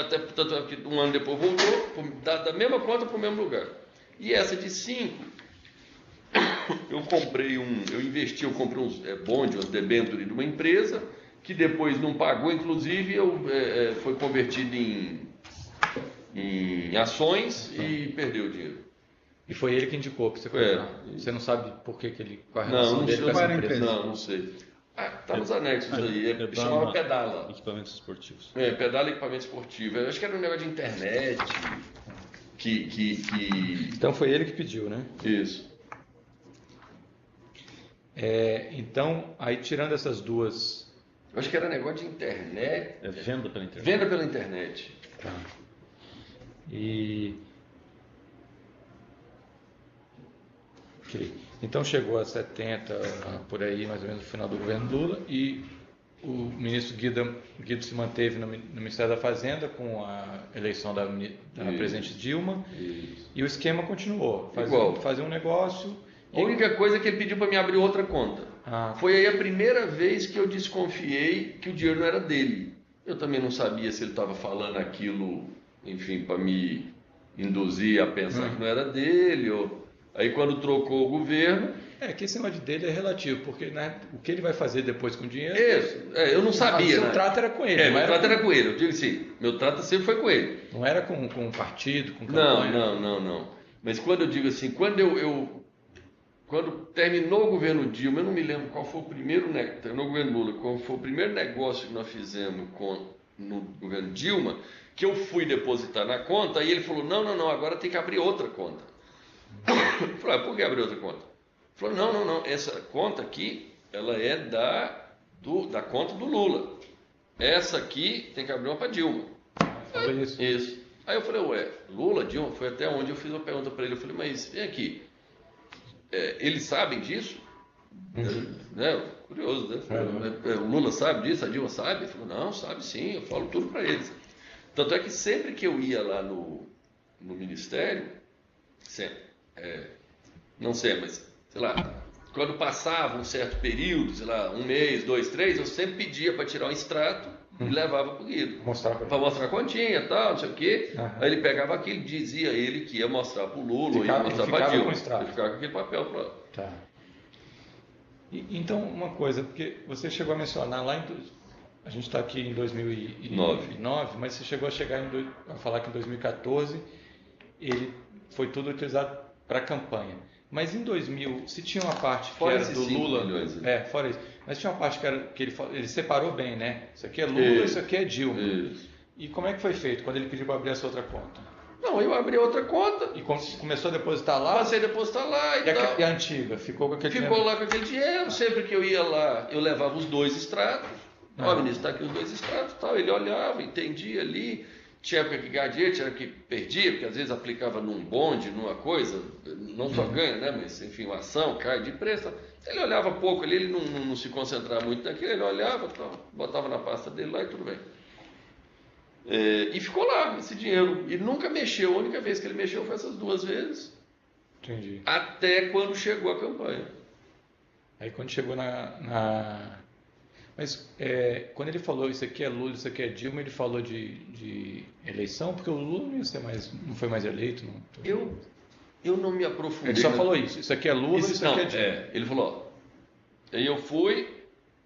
até tanto que um ano depois voltou, da mesma conta para o mesmo lugar. E essa de 5, eu comprei eu comprei uns bonde, umas debêntures de uma empresa, que depois não pagou, inclusive foi convertido em ações e perdeu o dinheiro. E foi ele que indicou para você comprar. Você não sabe por que ele, qual a Não, relação não dele sei. com essa empresa? Não sei. Tá nos anexos aí. Chamava Pedala. Equipamentos esportivos. Pedala e equipamento esportivo. Eu acho que era um negócio de internet. Então foi ele que pediu, né? Isso. Então, aí tirando essas duas... Eu acho que era negócio de internet. Venda pela internet. Venda pela internet. Tá. Ok. Então chegou a 70, por aí, mais ou menos, no final do governo Lula, e o ministro Guido se manteve no Ministério da Fazenda com a eleição da presidente Dilma, e o esquema continuou. Fazer um negócio... A única coisa é que ele pediu para me abrir outra conta. Foi aí a primeira vez que eu desconfiei que o dinheiro não era dele. Eu também não sabia se ele estava falando aquilo, enfim, para me induzir a pensar que não era dele. Aí quando trocou o governo... que esse negócio dele é relativo, porque né, o que ele vai fazer depois com o dinheiro... eu não sabia. Seu trato era com ele. Meu trato era com ele. Eu digo assim, meu trato sempre foi com ele. Não era com o partido, com campanha? Não. Mas quando eu digo assim, quando terminou o governo Dilma, eu não me lembro qual foi o primeiro, terminou o governo Lula, qual foi o primeiro negócio que nós fizemos no governo Dilma, que eu fui depositar na conta, e ele falou, não, agora tem que abrir outra conta. Eu falei, por que abrir outra conta? Ele falou, não, essa conta aqui, ela é da conta do Lula. Essa aqui tem que abrir uma para Dilma. Foi isso. Isso. Aí eu falei, Lula, Dilma, foi até onde eu fiz uma pergunta para ele. Eu falei, mas vem aqui, eles sabem disso? Curioso, né? O Lula sabe disso, a Dilma sabe? Ele falou, não, sabe sim, eu falo tudo para eles. Tanto é que sempre que eu ia lá no ministério, não sei, mas, sei lá, quando passava um certo período, sei lá, 1 mês, 2, 3, eu sempre pedia para tirar um extrato e levava para o Guido. Para mostrar a continha e tal, não sei o quê. Aí ele pegava aquilo, dizia ele que ia mostrar para o Lula, ia mostrar para a Dilma. Ele ficava com aquele papel para... Tá. Então, uma coisa, porque você chegou a mencionar lá a gente está aqui em 2009, mas você chegou a falar que em 2014 ele foi tudo utilizado para campanha. Mas em 2000, se tinha uma parte que fora era do Lula... Milhões, fora isso. Mas tinha uma parte que ele separou bem, né? Isso aqui é Lula, isso aqui é Dilma. Isso. E como é que foi feito quando ele pediu para abrir essa outra conta? Não, eu abri outra conta. E começou a depositar lá? Passei a depositar lá e tal. E a antiga? Ficou com aquele dinheiro? Ficou lá com aquele dinheiro. Sempre que eu ia lá, eu levava os 2 extratos. O ministro, está aqui os 2 extratos. Tal. Ele olhava, entendia ali. Tinha época que ganhava dinheiro, tinha época que perdia, porque às vezes aplicava num bonde, numa coisa, não só ganha, né? Mas enfim, uma ação cai de preço. Ele olhava pouco ali, ele não se concentrava muito naquilo, ele olhava, botava na pasta dele lá e tudo bem. E ficou lá esse dinheiro. E nunca mexeu, a única vez que ele mexeu foi essas 2 vezes. Entendi. Até quando chegou a campanha. Aí quando chegou Mas quando ele falou isso aqui é Lula, isso aqui é Dilma, ele falou de eleição, porque o Lula não foi mais eleito. Não. Eu não me aprofundei. Ele só falou isso aqui é Lula, isso aqui é Dilma. Ele falou, ó, aí eu fui,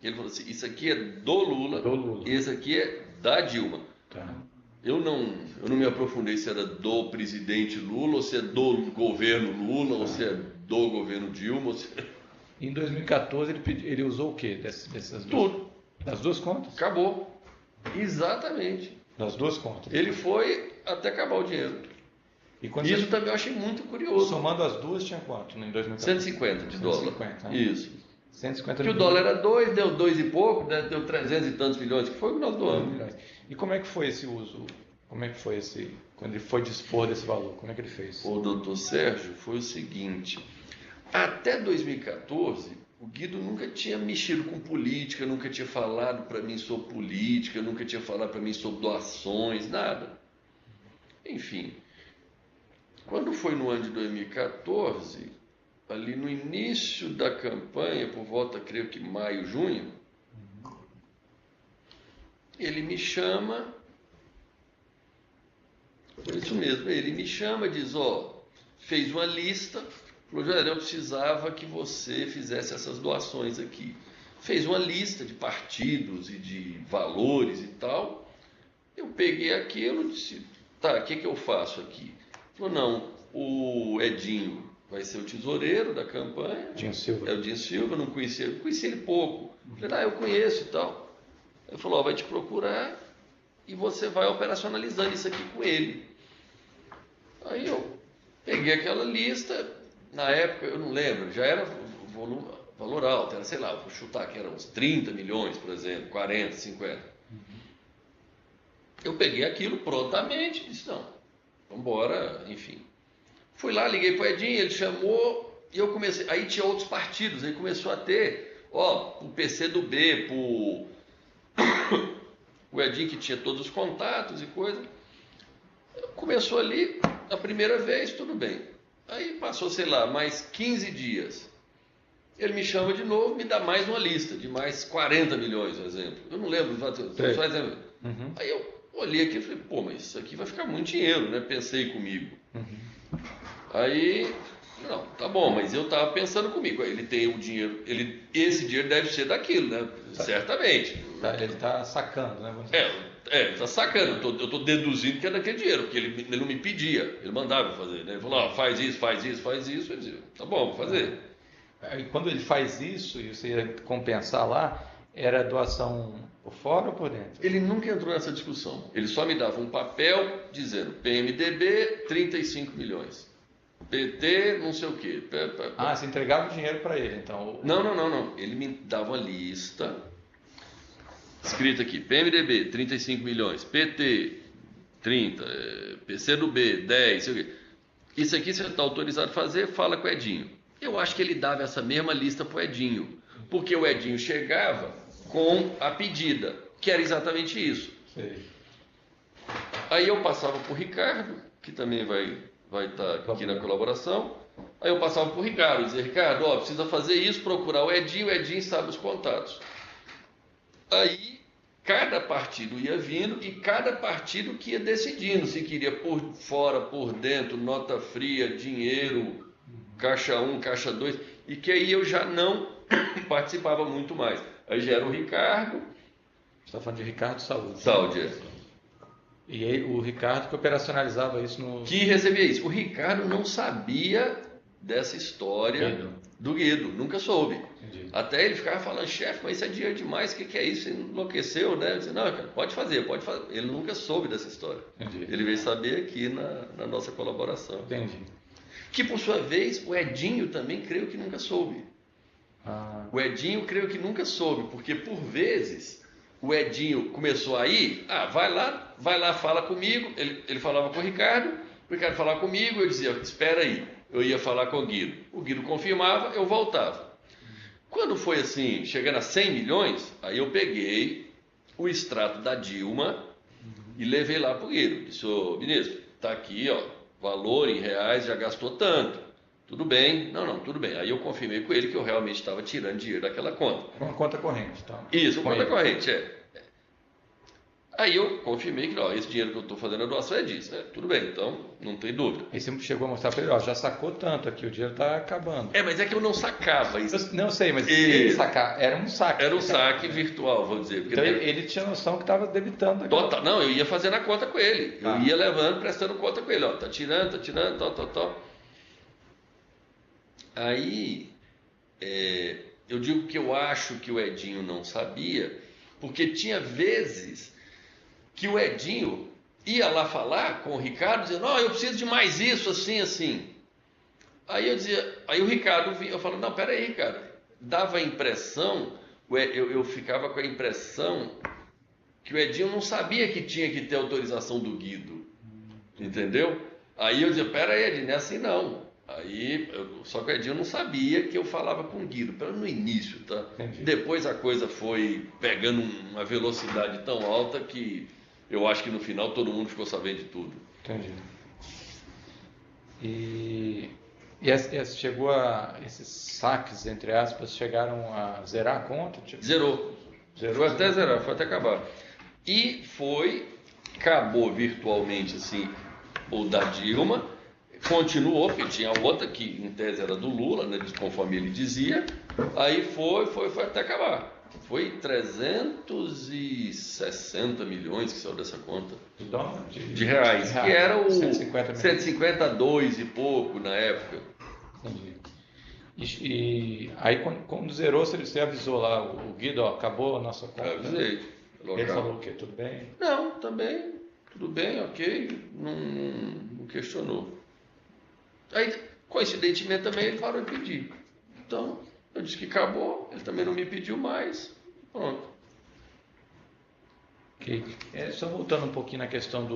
ele falou assim, isso aqui é do Lula, e esse aqui é da Dilma. Tá. Eu não me aprofundei se era do presidente Lula, ou se é do governo Lula, ou se é do governo Dilma. Em 2014 ele usou o quê dessas duas? Tudo. Das duas contas? Acabou. Exatamente. Das duas contas. Ele foi até acabar o dinheiro. Isso também eu achei muito curioso. Somando as duas tinha quanto em 2014? 150 de dólar. 150, né? Isso. 150 que o dólar era 2, deu 2 e pouco, né? Deu 300 e tantos milhões, que foi o que nós doamos. E como é que foi esse uso? Como é que foi quando ele foi dispor desse valor? Como é que ele fez? O doutor Sérgio foi o seguinte, até 2014, o Guido nunca tinha mexido com política, nunca tinha falado para mim sobre política, nunca tinha falado para mim sobre doações, nada. Enfim, quando foi no ano de 2014, ali no início da campanha, por volta, creio que maio, junho, ele me chama, diz, fez uma lista, falou, Joel, eu precisava que você fizesse essas doações aqui. Fez uma lista de partidos e de valores e tal. Eu peguei aquilo e disse, tá, o que eu faço aqui? Falou, não, o Edinho vai ser o tesoureiro da campanha. Dinho Silva. É o Dinho Silva, não conhecia ele pouco. Falei, eu conheço e tal. Ele falou, vai te procurar e você vai operacionalizando isso aqui com ele. Aí eu peguei aquela lista, na época, eu não lembro, já era valor alto, era, sei lá, vou chutar que eram uns 30 milhões, por exemplo, 40, 50. Eu peguei aquilo prontamente e disse, não, vamos embora, enfim. Fui lá, liguei para o Edinho, ele chamou e eu comecei. Aí tinha outros partidos, aí começou a ter, o PCdoB, o Edinho que tinha todos os contatos e coisa. Começou ali, a primeira vez, tudo bem. Aí passou, sei lá, mais 15 dias. Ele me chama de novo, me dá mais uma lista de mais 40 milhões, por exemplo. Eu não lembro, só exemplo. Aí eu olhei aqui e falei, mas isso aqui vai ficar muito dinheiro, né? Pensei comigo. Aí, não, tá bom, mas eu estava pensando comigo, ele tem o dinheiro, esse dinheiro deve ser daquilo, né? Certamente. Ele está sacando, né? Ele está sacando, eu estou deduzindo que é daquele dinheiro, porque ele não me pedia, ele mandava fazer, né? Ele falou, faz isso, eu dizia, tá bom, vou fazer. E quando ele faz isso, e você ia compensar lá, era doação por fora ou por dentro? Ele nunca entrou nessa discussão, ele só me dava um papel dizendo, PMDB, 35 milhões. PT, não sei o quê. Você entregava o dinheiro para ele, então? Não. Ele me dava uma lista, escrita aqui, PMDB, 35 milhões, PT, 30, PCdoB, 10, sei o quê. Isso aqui você está autorizado a fazer, fala com o Edinho. Eu acho que ele dava essa mesma lista para o Edinho, porque o Edinho chegava com a pedida, que era exatamente isso. Sei. Aí eu passava para o Ricardo, que também vai estar aqui na colaboração. Aí eu passava para o Ricardo, dizia, Ricardo, precisa fazer isso, procurar o Edinho sabe os contatos. Aí cada partido ia vindo e cada partido que ia decidindo se queria por fora, por dentro, nota fria, dinheiro, caixa 1, caixa 2, e que aí eu já não participava muito mais. Aí já era o Ricardo. Você está falando de Ricardo Saúde. Saúde, E aí, o Ricardo que operacionalizava isso no... Que recebia isso. O Ricardo não sabia dessa história do Guido, nunca soube. Entendi. Até ele ficava falando, chefe, mas isso é dinheiro demais, o que é isso? Você enlouqueceu, né? Eu disse, não, cara, pode fazer. Ele nunca soube dessa história. Entendi. Ele veio saber aqui na nossa colaboração. Entendi. Que, por sua vez, o Edinho também creio que nunca soube. O Edinho creio que nunca soube, porque, por vezes, o Edinho começou a ir, vai lá, fala comigo. Ele falava com o Ricardo falava comigo, eu dizia, espera aí. Eu ia falar com o Guido confirmava, eu voltava. Quando foi assim, chegando a 100 milhões, aí eu peguei o extrato da Dilma e levei lá para o Guido. Disse, ministro, está aqui, valor em reais, já gastou tanto. tudo bem. Não, tudo bem. Aí eu confirmei com ele que eu realmente estava tirando dinheiro daquela conta. Uma conta corrente, tá? Isso, conta corrente, Aí eu confirmei que, ó, esse dinheiro que eu estou fazendo a doação é disso, né? Tudo bem, então não tem dúvida. Aí você chegou a mostrar para ele, ó, já sacou tanto aqui, o dinheiro está acabando. Mas é que eu não sacava isso. Não sei, mas ele sacar, era um saque. Era um saque virtual, vou dizer. Então ele tinha noção que estava debitando aquilo. Total, não, eu ia fazendo a conta com ele. Eu ia levando, prestando conta com ele, ó, tá tirando, tal. Aí, eu digo que eu acho que o Edinho não sabia, porque tinha vezes que o Edinho ia lá falar com o Ricardo, dizendo, eu preciso de mais isso, assim. Aí eu dizia, aí o Ricardo vinha, eu falava, não, peraí, Ricardo. Dava a impressão, eu ficava com a impressão que o Edinho não sabia que tinha que ter autorização do Guido, entendeu? Aí eu dizia, peraí, Edinho, não é assim não. Só que o Edinho não sabia que eu falava com o Guido, no início, tá? Entendi. Depois a coisa foi pegando uma velocidade tão alta que eu acho que no final todo mundo ficou sabendo de tudo. Entendi. E esses saques, entre aspas, chegaram a zerar a conta? Tipo, Zerou. Foi até zerar, foi até acabar. E acabou virtualmente assim, o da Dilma, continuou, porque tinha outra que em tese era do Lula, né, conforme ele dizia, aí foi até acabar. Foi 360 milhões que saiu dessa conta. De reais, que era o 152 e pouco na época. Entendi. E aí quando zerou, você avisou lá, o Guido, ó, acabou a nossa conta. Eu avisei. Ele falou o quê? Tudo bem? Não, também, tudo bem, ok, não questionou. Aí, coincidentemente também, ele parou de pedir. Então, eu disse que acabou, ele também não me pediu mais, pronto. Okay. Só voltando um pouquinho na questão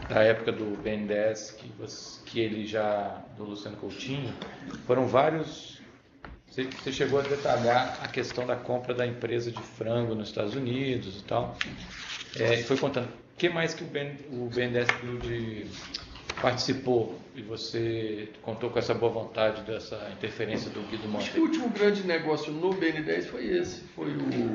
da época do BNDES, que ele já, do Luciano Coutinho, foram vários. Você chegou a detalhar a questão da compra da empresa de frango nos Estados Unidos e tal. Foi contando. O que mais que o BNDES participou e você contou com essa boa vontade dessa interferência do Guido Mantega? Acho que o último grande negócio no BN10 foi esse.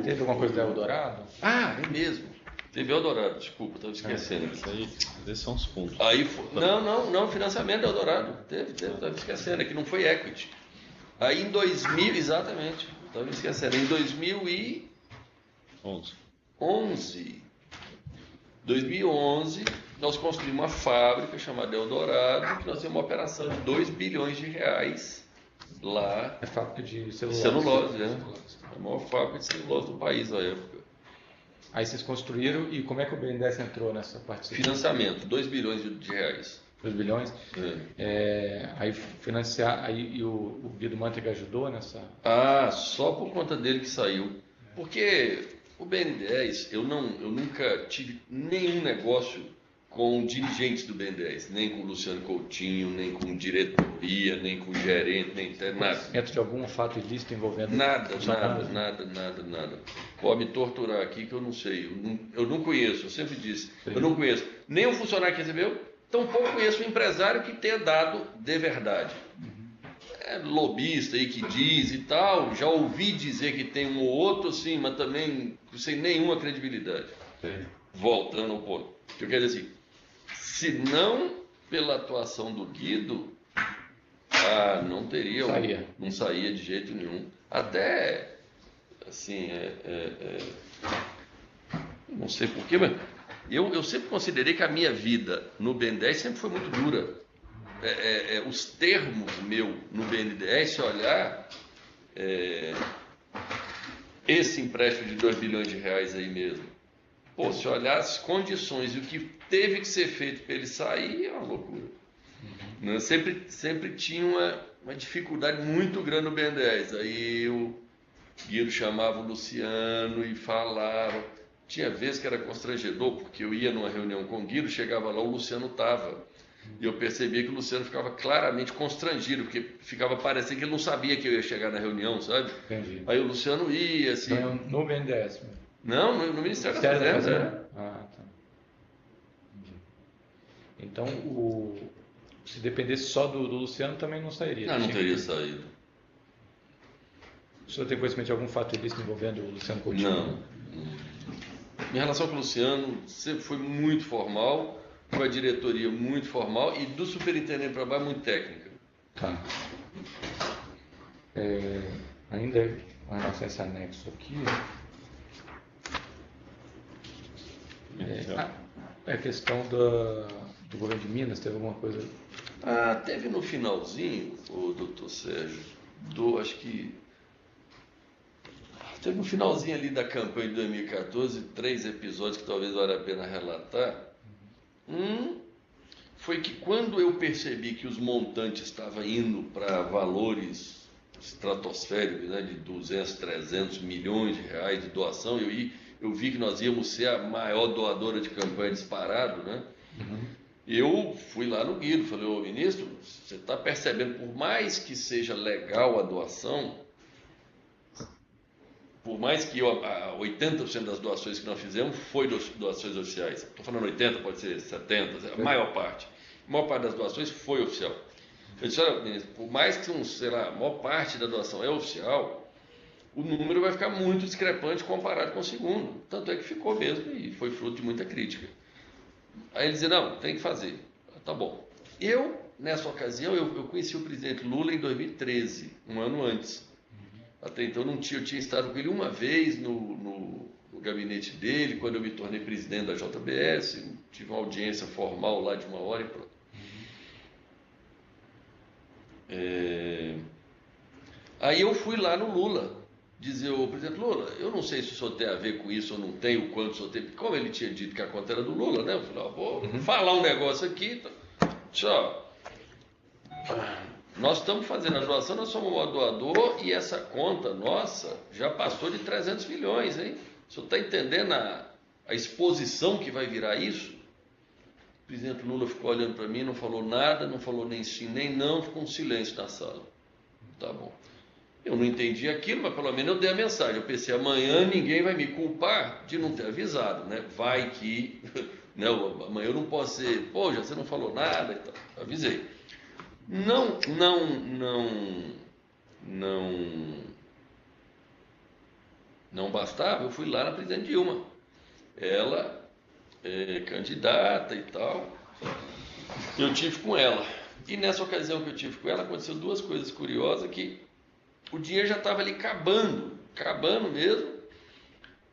Teve alguma coisa da Eldorado? É mesmo. Teve Eldorado, desculpa, estava esquecendo. Isso aí, esses são os fundos. Aí não, financiamento da Eldorado. Teve, estava esquecendo, é que não foi equity. Aí em 2000, exatamente, estava esquecendo, em 2011, nós construímos uma fábrica chamada Eldorado, que nós temos uma operação de 2 bilhões de reais lá. É fábrica de celulose. Celulose, né? A maior fábrica de celulose do país na época. Aí vocês construíram e como é que o BNDES entrou nessa participação? Financiamento, 2 bilhões de reais. 2 bilhões? Aí financiar, aí o Guido Mantega ajudou nessa? Só por conta dele que saiu. Porque o BN10, eu nunca tive nenhum negócio com dirigentes do BN10, nem com o Luciano Coutinho, nem com diretoria, nem com gerente, nem nada. Dentro de algum fato ilícito envolvendo... Nada. Pode me torturar aqui que eu não sei, eu não conheço, eu sempre disse, eu não conheço nem o funcionário que recebeu, tampouco conheço o empresário que tenha dado de verdade. Lobista aí que diz e tal, já ouvi dizer que tem um ou outro assim, mas também sem nenhuma credibilidade. Voltando ao ponto, eu quero dizer assim, se não pela atuação do Guido, não teria, não saía de jeito nenhum. Até, assim, não sei porquê, mas eu sempre considerei que a minha vida no BN10 sempre foi muito dura. Os termos meu no BNDES, se olhar esse empréstimo de 2 bilhões de reais aí mesmo, se olhar as condições e o que teve que ser feito para ele sair, é uma loucura. Né? Sempre tinha uma dificuldade muito grande no BNDES. Aí o Guido chamava o Luciano e falava. Tinha vezes que era constrangedor, porque eu ia numa reunião com o Guido, chegava lá, o Luciano estava. E eu percebia que o Luciano ficava claramente constrangido, porque ficava parecendo que ele não sabia que eu ia chegar na reunião, sabe? Entendi. Aí o Luciano ia, assim... No BNDES mesmo? Não, no Ministério da Fazenda. Tá. Entendi. Então, se dependesse só do Luciano, também não sairia. Não teria saído. O senhor tem conhecimento de algum fato ilícito envolvendo o Luciano Coutinho? Não. Minha relação com o Luciano sempre foi muito formal, com a diretoria muito formal e do superintendente para baixo muito técnica. Tá. Ainda com relação a esse anexo aqui, a questão do governo de Minas, teve alguma coisa? Teve no finalzinho, o doutor Sérgio, acho que teve no finalzinho ali da campanha de 2014, 3 episódios que talvez valha a pena relatar. Foi que quando eu percebi que os montantes estavam indo para valores estratosféricos, né, de 200, 300 milhões de reais de doação, eu vi que nós íamos ser a maior doadora de campanha disparado, né? Eu fui lá no Guido, falei, ô ministro, você está percebendo, por mais que seja legal a doação, por mais que 80% das doações que nós fizemos foi doações oficiais, estou falando 80%, pode ser 70%, a maior parte das doações foi oficial. Eu disse, olha, ministro, por mais que, a maior parte da doação é oficial, o número vai ficar muito discrepante comparado com o segundo. Tanto é que ficou mesmo e foi fruto de muita crítica. Aí ele dizia, não, tem que fazer. Tá bom. Nessa ocasião, eu conheci o presidente Lula em 2013, um ano antes. Até então eu tinha estado com ele uma vez no gabinete dele, quando eu me tornei presidente da JBS, tive uma audiência formal lá de 1 hora e pronto. Aí eu fui lá no Lula, dizer, ô presidente Lula, eu não sei se o senhor tem a ver com isso ou não tem, o quanto o senhor tem, como ele tinha dito que a conta era do Lula, né? Eu falei, vou falar um negócio aqui, nós estamos fazendo a doação, nós somos o doador e essa conta nossa já passou de 300 milhões, hein? O senhor está entendendo a exposição que vai virar isso? O presidente Lula ficou olhando para mim, não falou nada, não falou nem sim, nem não, ficou um silêncio na sala. Tá bom. Eu não entendi aquilo, mas pelo menos eu dei a mensagem. Eu pensei, amanhã ninguém vai me culpar de não ter avisado, né? Vai que, né? Amanhã eu não posso ser, já você não falou nada e tal. Avisei. Não bastava, eu fui lá na presidente Dilma. Ela candidata e tal. Eu tive com ela. E nessa ocasião que eu tive com ela, aconteceu 2 coisas curiosas, que o dinheiro já estava ali acabando mesmo.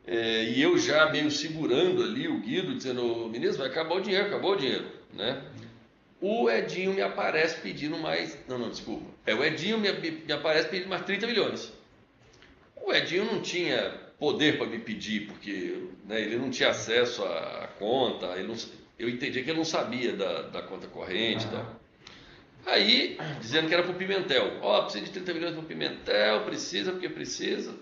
E eu já meio segurando ali o Guido, dizendo, ministro, vai acabar o dinheiro, né? O Edinho me aparece pedindo mais... Não, desculpa. O Edinho me aparece pedindo mais 30 milhões. O Edinho não tinha poder para me pedir, porque, né, ele não tinha acesso à conta, eu entendi que ele não sabia da conta corrente e tal. Aí, dizendo que era para o Pimentel. Precisa de 30 milhões para o Pimentel, precisa, porque precisa.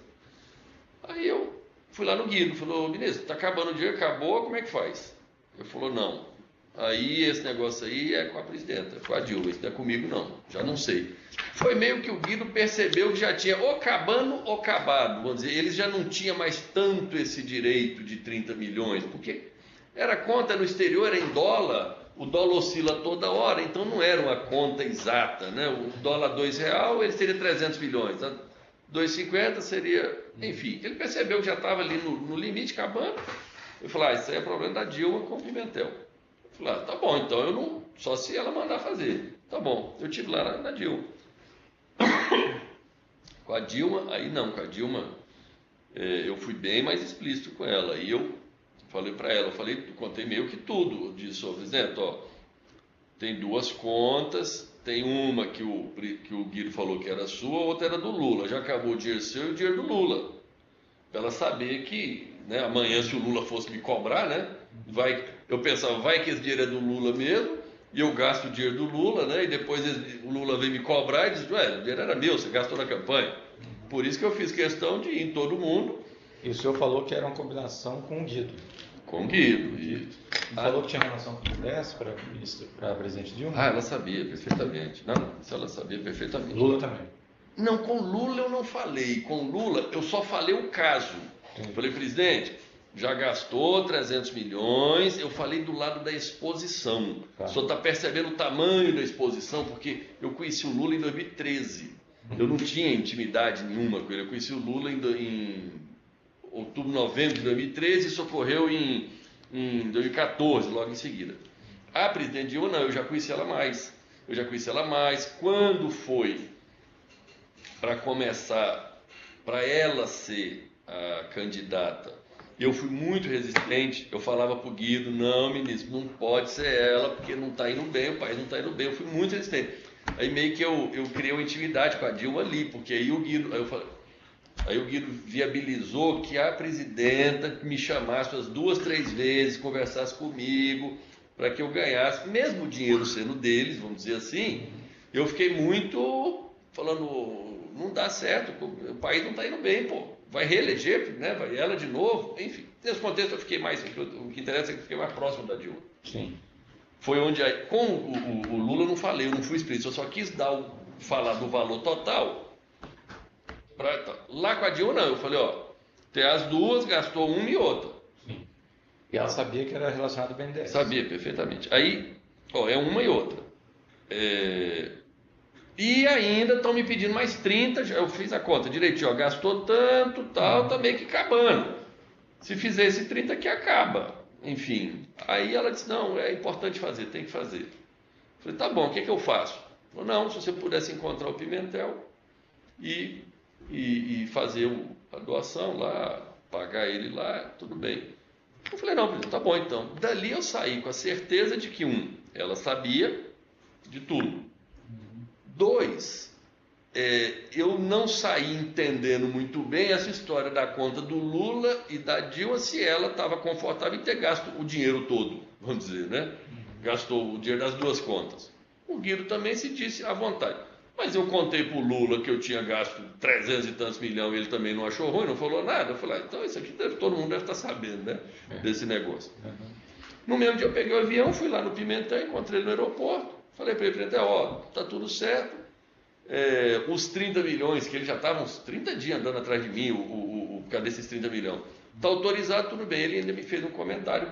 Aí eu fui lá no Guido, falou, ministro, está acabando o dinheiro, acabou, como é que faz? Ele falou, não. Aí esse negócio aí é com a presidenta, com a Dilma, isso não é comigo não, já não sei. Foi meio que o Guido percebeu que já tinha ou acabando ou acabado, vamos dizer, eles já não tinham mais tanto esse direito de 30 milhões, porque era conta no exterior, era em dólar, o dólar oscila toda hora, então não era uma conta exata, né? O dólar R$2, ele seria 300 milhões, 2,50 seria, enfim, ele percebeu que já estava ali no limite, acabando. Eu falei, isso aí é problema da Dilma com o Pimentel. Eu falei, tá bom, então eu não, só se ela mandar fazer. Tá bom, eu tive lá na Dilma. Com a Dilma, com a Dilma eu fui bem mais explícito com ela. E eu falei para ela, contei meio que tudo. Eu disse, presidente, tem 2 contas, tem uma que o Guido falou que era sua, a outra era do Lula. Já acabou o dinheiro seu e o dinheiro do Lula. Para ela saber que, né, amanhã, se o Lula fosse me cobrar, né, eu pensava, vai que esse dinheiro é do Lula mesmo, e eu gasto o dinheiro do Lula, né, e depois o Lula vem me cobrar e diz, o dinheiro era meu, você gastou na campanha. Por isso que eu fiz questão de ir em todo mundo. E o senhor falou que era uma combinação com o Guido. Com o Guido. E falou que tinha relação com o Congresso para presidente Dilma? Ela sabia perfeitamente. Não, isso ela sabia perfeitamente. Lula também? Não, com Lula eu não falei. Com Lula eu só falei o caso. Falei, presidente, já gastou 300 milhões. Eu falei do lado da exposição. Tá. O senhor está percebendo o tamanho da exposição? Porque eu conheci o Lula em 2013. Eu não tinha intimidade nenhuma com ele. Eu conheci o Lula em outubro, novembro de 2013. Isso ocorreu em 2014, logo em seguida. A presidente Dilma, não, eu já conheci ela mais. Quando foi para começar, para ela ser a candidata, eu fui muito resistente. Eu falava para o Guido, não, ministro, não pode ser ela, porque não está indo bem, o país não está indo bem. Eu fui muito resistente. Aí meio que eu criei uma intimidade com a Dilma ali, porque aí o Guido, aí o Guido viabilizou que a presidenta me chamasse umas 2, 3 vezes, conversasse comigo, para que eu ganhasse, mesmo o dinheiro sendo deles, vamos dizer assim. Eu fiquei muito falando, não dá certo, o país não está indo bem, pô. Vai reeleger, né? Vai ela de novo, enfim. Nesse contexto eu fiquei mais, o que interessa é que eu fiquei mais próximo da Dilma. Sim. Foi onde, com o Lula eu não falei, eu não fui explícito, eu só quis falar do valor total. Lá com a Dilma não, eu falei, ó, tem as duas, gastou uma e outra. Sim. E ela sabia que era relacionado ao BNDES. Sabia, perfeitamente. Aí, ó, é uma e outra. E ainda estão me pedindo mais 30, eu fiz a conta direitinho, ó, gastou tanto, tal, tá meio que acabando. Se fizer esse 30 aqui, acaba. Enfim, aí ela disse, não, é importante fazer, tem que fazer. Eu falei, tá bom, o que eu faço? Falei, não, se você pudesse encontrar o Pimentel e fazer a doação lá, pagar ele lá, tudo bem. Eu falei, não, tá bom então. Dali eu saí com a certeza de que, ela sabia de tudo. 2, eu não saí entendendo muito bem essa história da conta do Lula e da Dilma, se ela estava confortável em ter gasto o dinheiro todo, vamos dizer, né? Gastou o dinheiro das duas contas. O Guido também se disse à vontade. Mas eu contei para o Lula que eu tinha gasto 300 e tantos milhões, ele também não achou ruim, não falou nada. Eu falei, então isso aqui todo mundo deve estar sabendo, né? Desse negócio. No mesmo dia eu peguei o avião, fui lá no Pimentel, encontrei ele no aeroporto, falei para ele, Pimentel, ó, tá tudo certo. Os 30 milhões, que ele já estava uns 30 dias andando atrás de mim, cadê esses 30 milhões? Está autorizado, tudo bem. Ele ainda me fez um comentário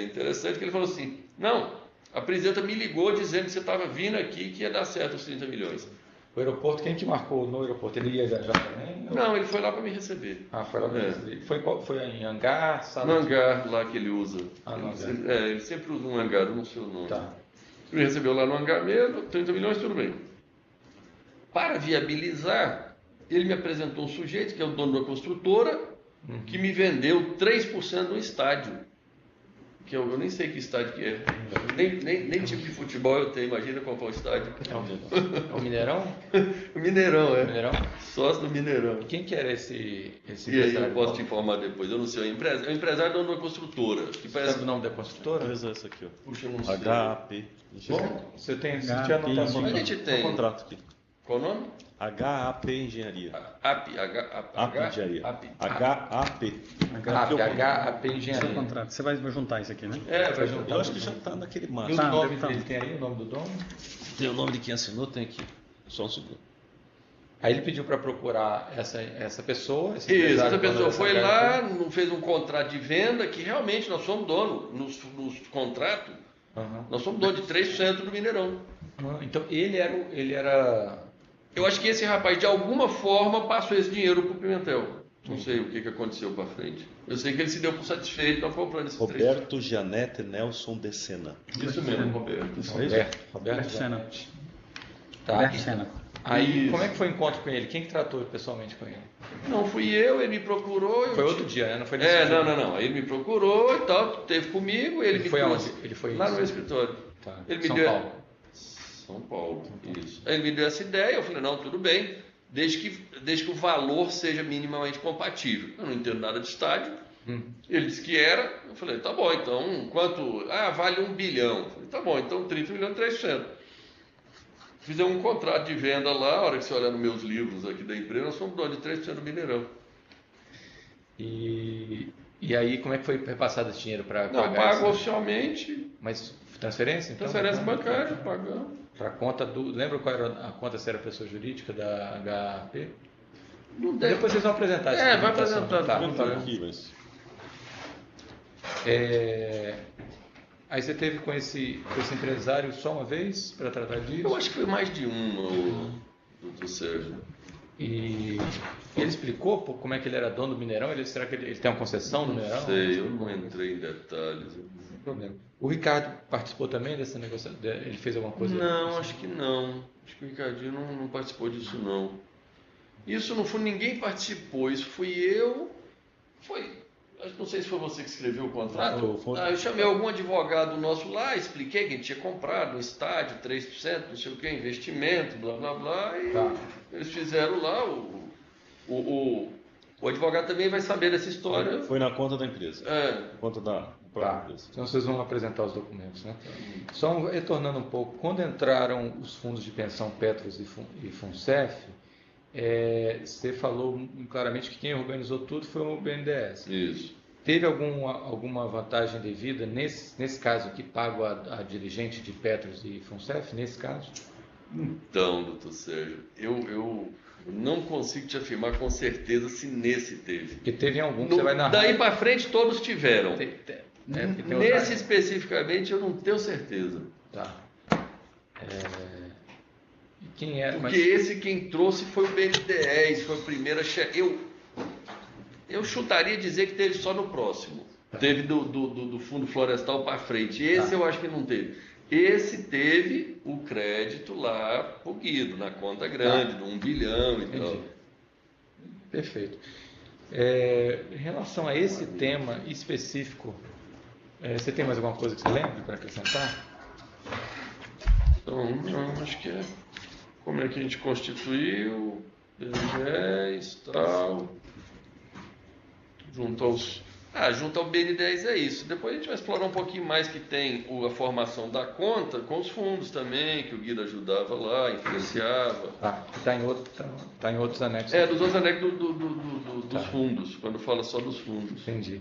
interessante, que ele falou assim, não, a presidenta me ligou dizendo que você estava vindo aqui que ia dar certo os 30 milhões. O aeroporto, quem que marcou no aeroporto? Ele ia viajar também? Não, ele foi lá para me receber. Ah, foi lá para me receber. Foi em hangar? No hangar lá que ele usa. No hangar. Ele sempre usa um hangar, eu não sei o nome. Tá. Ele me recebeu lá no hangar mesmo, 30 milhões, tudo bem. Para viabilizar, ele me apresentou um sujeito, que é o dono da construtora, que me vendeu 3% do estádio. Que eu nem sei que estádio que é. Nem tipo de futebol eu tenho, imagina qual é o estádio. É o Mineirão? O Mineirão, Mineirão? Sócio do Mineirão. Quem que era esse E aí eu posso te informar depois, eu não sei. É o empresário dono da construtora. Que parece... Sabe o nome da construtora? Talvez essa aqui, ó. Puxa, eu não sei. HAP. Bom, você tem HAP, anotações? A gente tem. O contrato aqui. Qual o nome? HAP Engenharia. AP Engenharia. AP. HAP. HAP Seu Engenharia. contrato. Você vai juntar isso aqui, né? Vai juntar. Eu acho que já está naquele E o maço. Tá, nome então. dele tem aí, o nome do dono? Tem o nome de quem assinou, tem aqui. Só um segundo. Aí ele pediu para procurar essa pessoa. Isso, essa pessoa foi lá, fez um contrato de venda, que realmente nós somos dono, nos contratos, nós somos dono de 3% do Mineirão. Então ele era... Eu acho que esse rapaz, de alguma forma, passou esse dinheiro para o Pimentel. Não sei o que aconteceu para frente. Eu sei que ele se deu por satisfeito, nós comprando esses 3%. Roberto Janete Nelson de Sena. Isso mesmo, Roberto. Roberto Sena. Tá. Roberto Sena. Aí, Isso. como é que foi o encontro com ele? Quem que tratou pessoalmente com ele? Não fui eu, ele me procurou. Foi outro dia, né? Não foi nesse dia. Não. Aí ele me procurou e tal, esteve comigo. Ele me foi trouxe aonde? Ele foi lá no meu escritório. Tá. Ele me São deu... Paulo. São Paulo, isso. Aí ele me deu essa ideia, eu falei, não, tudo bem, desde que o valor seja minimamente compatível. Eu não entendo nada de estádio. Ele disse que era, eu falei, tá bom, então, quanto? Vale 1 bilhão. Eu falei, tá bom, então 30 milhões, 3%. Fizemos um contrato de venda lá, a hora que você olhar nos meus livros aqui da empresa, nós somos donos de 3% do Mineirão. E aí, como é que foi repassado esse dinheiro para pagar? Não, pago oficialmente, Mas transferência? Então? transferência bancária, pagamos. Para conta do... Lembra qual era a conta, se era pessoa jurídica da HAP? Não deve. Depois vocês vão apresentar essa vai documentação. apresentar. Tá, Não tá tá bom. aqui, mas... Aí você teve com esse empresário só uma vez para tratar disso? Eu acho que foi mais de uma, o doutor Sérgio. E ele explicou como é que ele era dono do Mineirão? Será que ele tem uma concessão no Mineirão? Não sei, eu não entrei em detalhes. Sem problema. O Ricardo participou também dessa negociação? Ele fez alguma coisa? Não, acho que não. Acho que o Ricardinho não participou disso, não. Isso não foi, ninguém participou, isso fui eu. Não sei se foi você que escreveu o contrato. Eu chamei algum advogado nosso lá, expliquei que a gente tinha comprado no estádio, 3%, não sei o que, investimento, blá blá blá, e eles fizeram lá. O advogado também vai saber dessa história. Foi na conta da empresa. Conta da própria empresa. Então vocês vão apresentar os documentos, né? Só retornando um pouco, quando entraram os fundos de pensão Petros e Funcef, você falou claramente que quem organizou tudo foi o BNDES. Isso. Teve alguma vantagem devida nesse caso que pago a dirigente de Petros e Funcef, nesse caso? Então, doutor Sérgio, eu não consigo te afirmar com certeza se nesse teve. Porque teve algum que você vai narrar. Daí para frente todos tiveram. Nesse especificamente eu não tenho certeza. Tá. Quem era? Porque esse quem trouxe foi o BNDES, foi a primeira chefe. Eu chutaria dizer que teve só no próximo. Teve do Fundo Florestal para frente. Esse eu acho que não teve. Esse teve o crédito lá pro Guido, na conta grande, de 1 bilhão e tal. Perfeito. Em relação a esse tema específico, você tem mais alguma coisa que você lembre para acrescentar? Então, não, acho que como é que a gente constituiu, BNDES, tal, junto ao BNDES é isso. Depois a gente vai explorar um pouquinho mais que tem a formação da conta com os fundos também, que o Guido ajudava lá, influenciava. Está em outros anexos. Dos outros anexos dos fundos, quando fala só dos fundos. Entendi.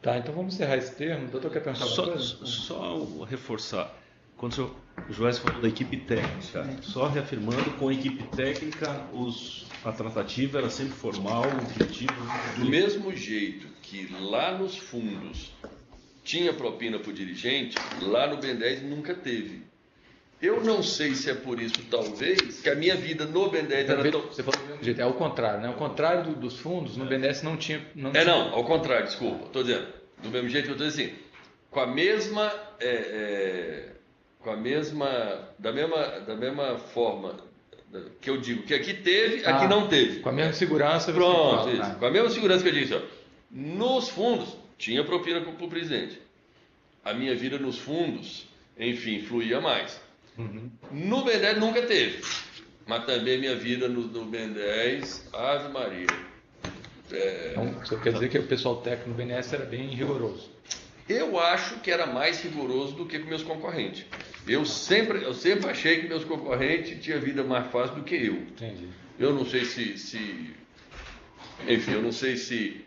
Tá, então vamos encerrar esse termo. O doutor quer perguntar alguma coisa? Só reforçar. Quando o Joás falou da equipe técnica, só reafirmando, com a equipe técnica, a tratativa era sempre formal, objetiva. Do mesmo jeito que lá nos fundos tinha propina para o dirigente, lá no BNDES nunca teve. Eu não sei se é por isso, talvez, que a minha vida no BNDES era tão... Você falou do mesmo jeito, é ao contrário, né? Ao contrário dos fundos, no BNDES não tinha... Não, ao contrário, desculpa. Estou dizendo, do mesmo jeito que eu estou dizendo assim, da mesma forma que eu digo que aqui teve, aqui não teve. Com a mesma segurança. Pronto, isso. Com a mesma segurança que eu disse, nos fundos tinha propina para o presidente. A minha vida nos fundos, enfim, fluía mais. No BNDES nunca teve, mas também minha vida no BNDES, Ave Maria. Então, você quer dizer que o pessoal técnico do BNDES era bem rigoroso? Eu acho que era mais rigoroso do que com meus concorrentes. Eu sempre achei que meus concorrentes tinham vida mais fácil do que eu. Entendi. Eu não sei enfim, eu não sei se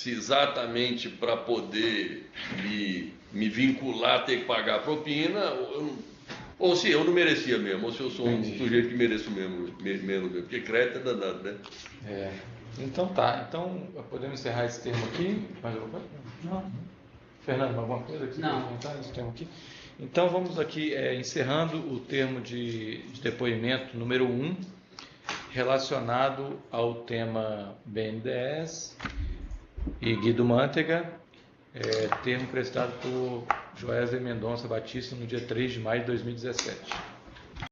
exatamente para poder me vincular a ter que pagar a propina, ou se eu não merecia mesmo, ou se eu sou um sujeito que mereço mesmo, porque crédito é danado, né? Então tá, podemos encerrar esse termo aqui. Mais alguma coisa? Não. Fernando, alguma coisa aqui? Não. Esse termo aqui? Então vamos aqui encerrando o termo de depoimento número 1, relacionado ao tema BNDES e Guido Mantega, termo prestado por Joesley Mendonça Batista no dia 3 de maio de 2017.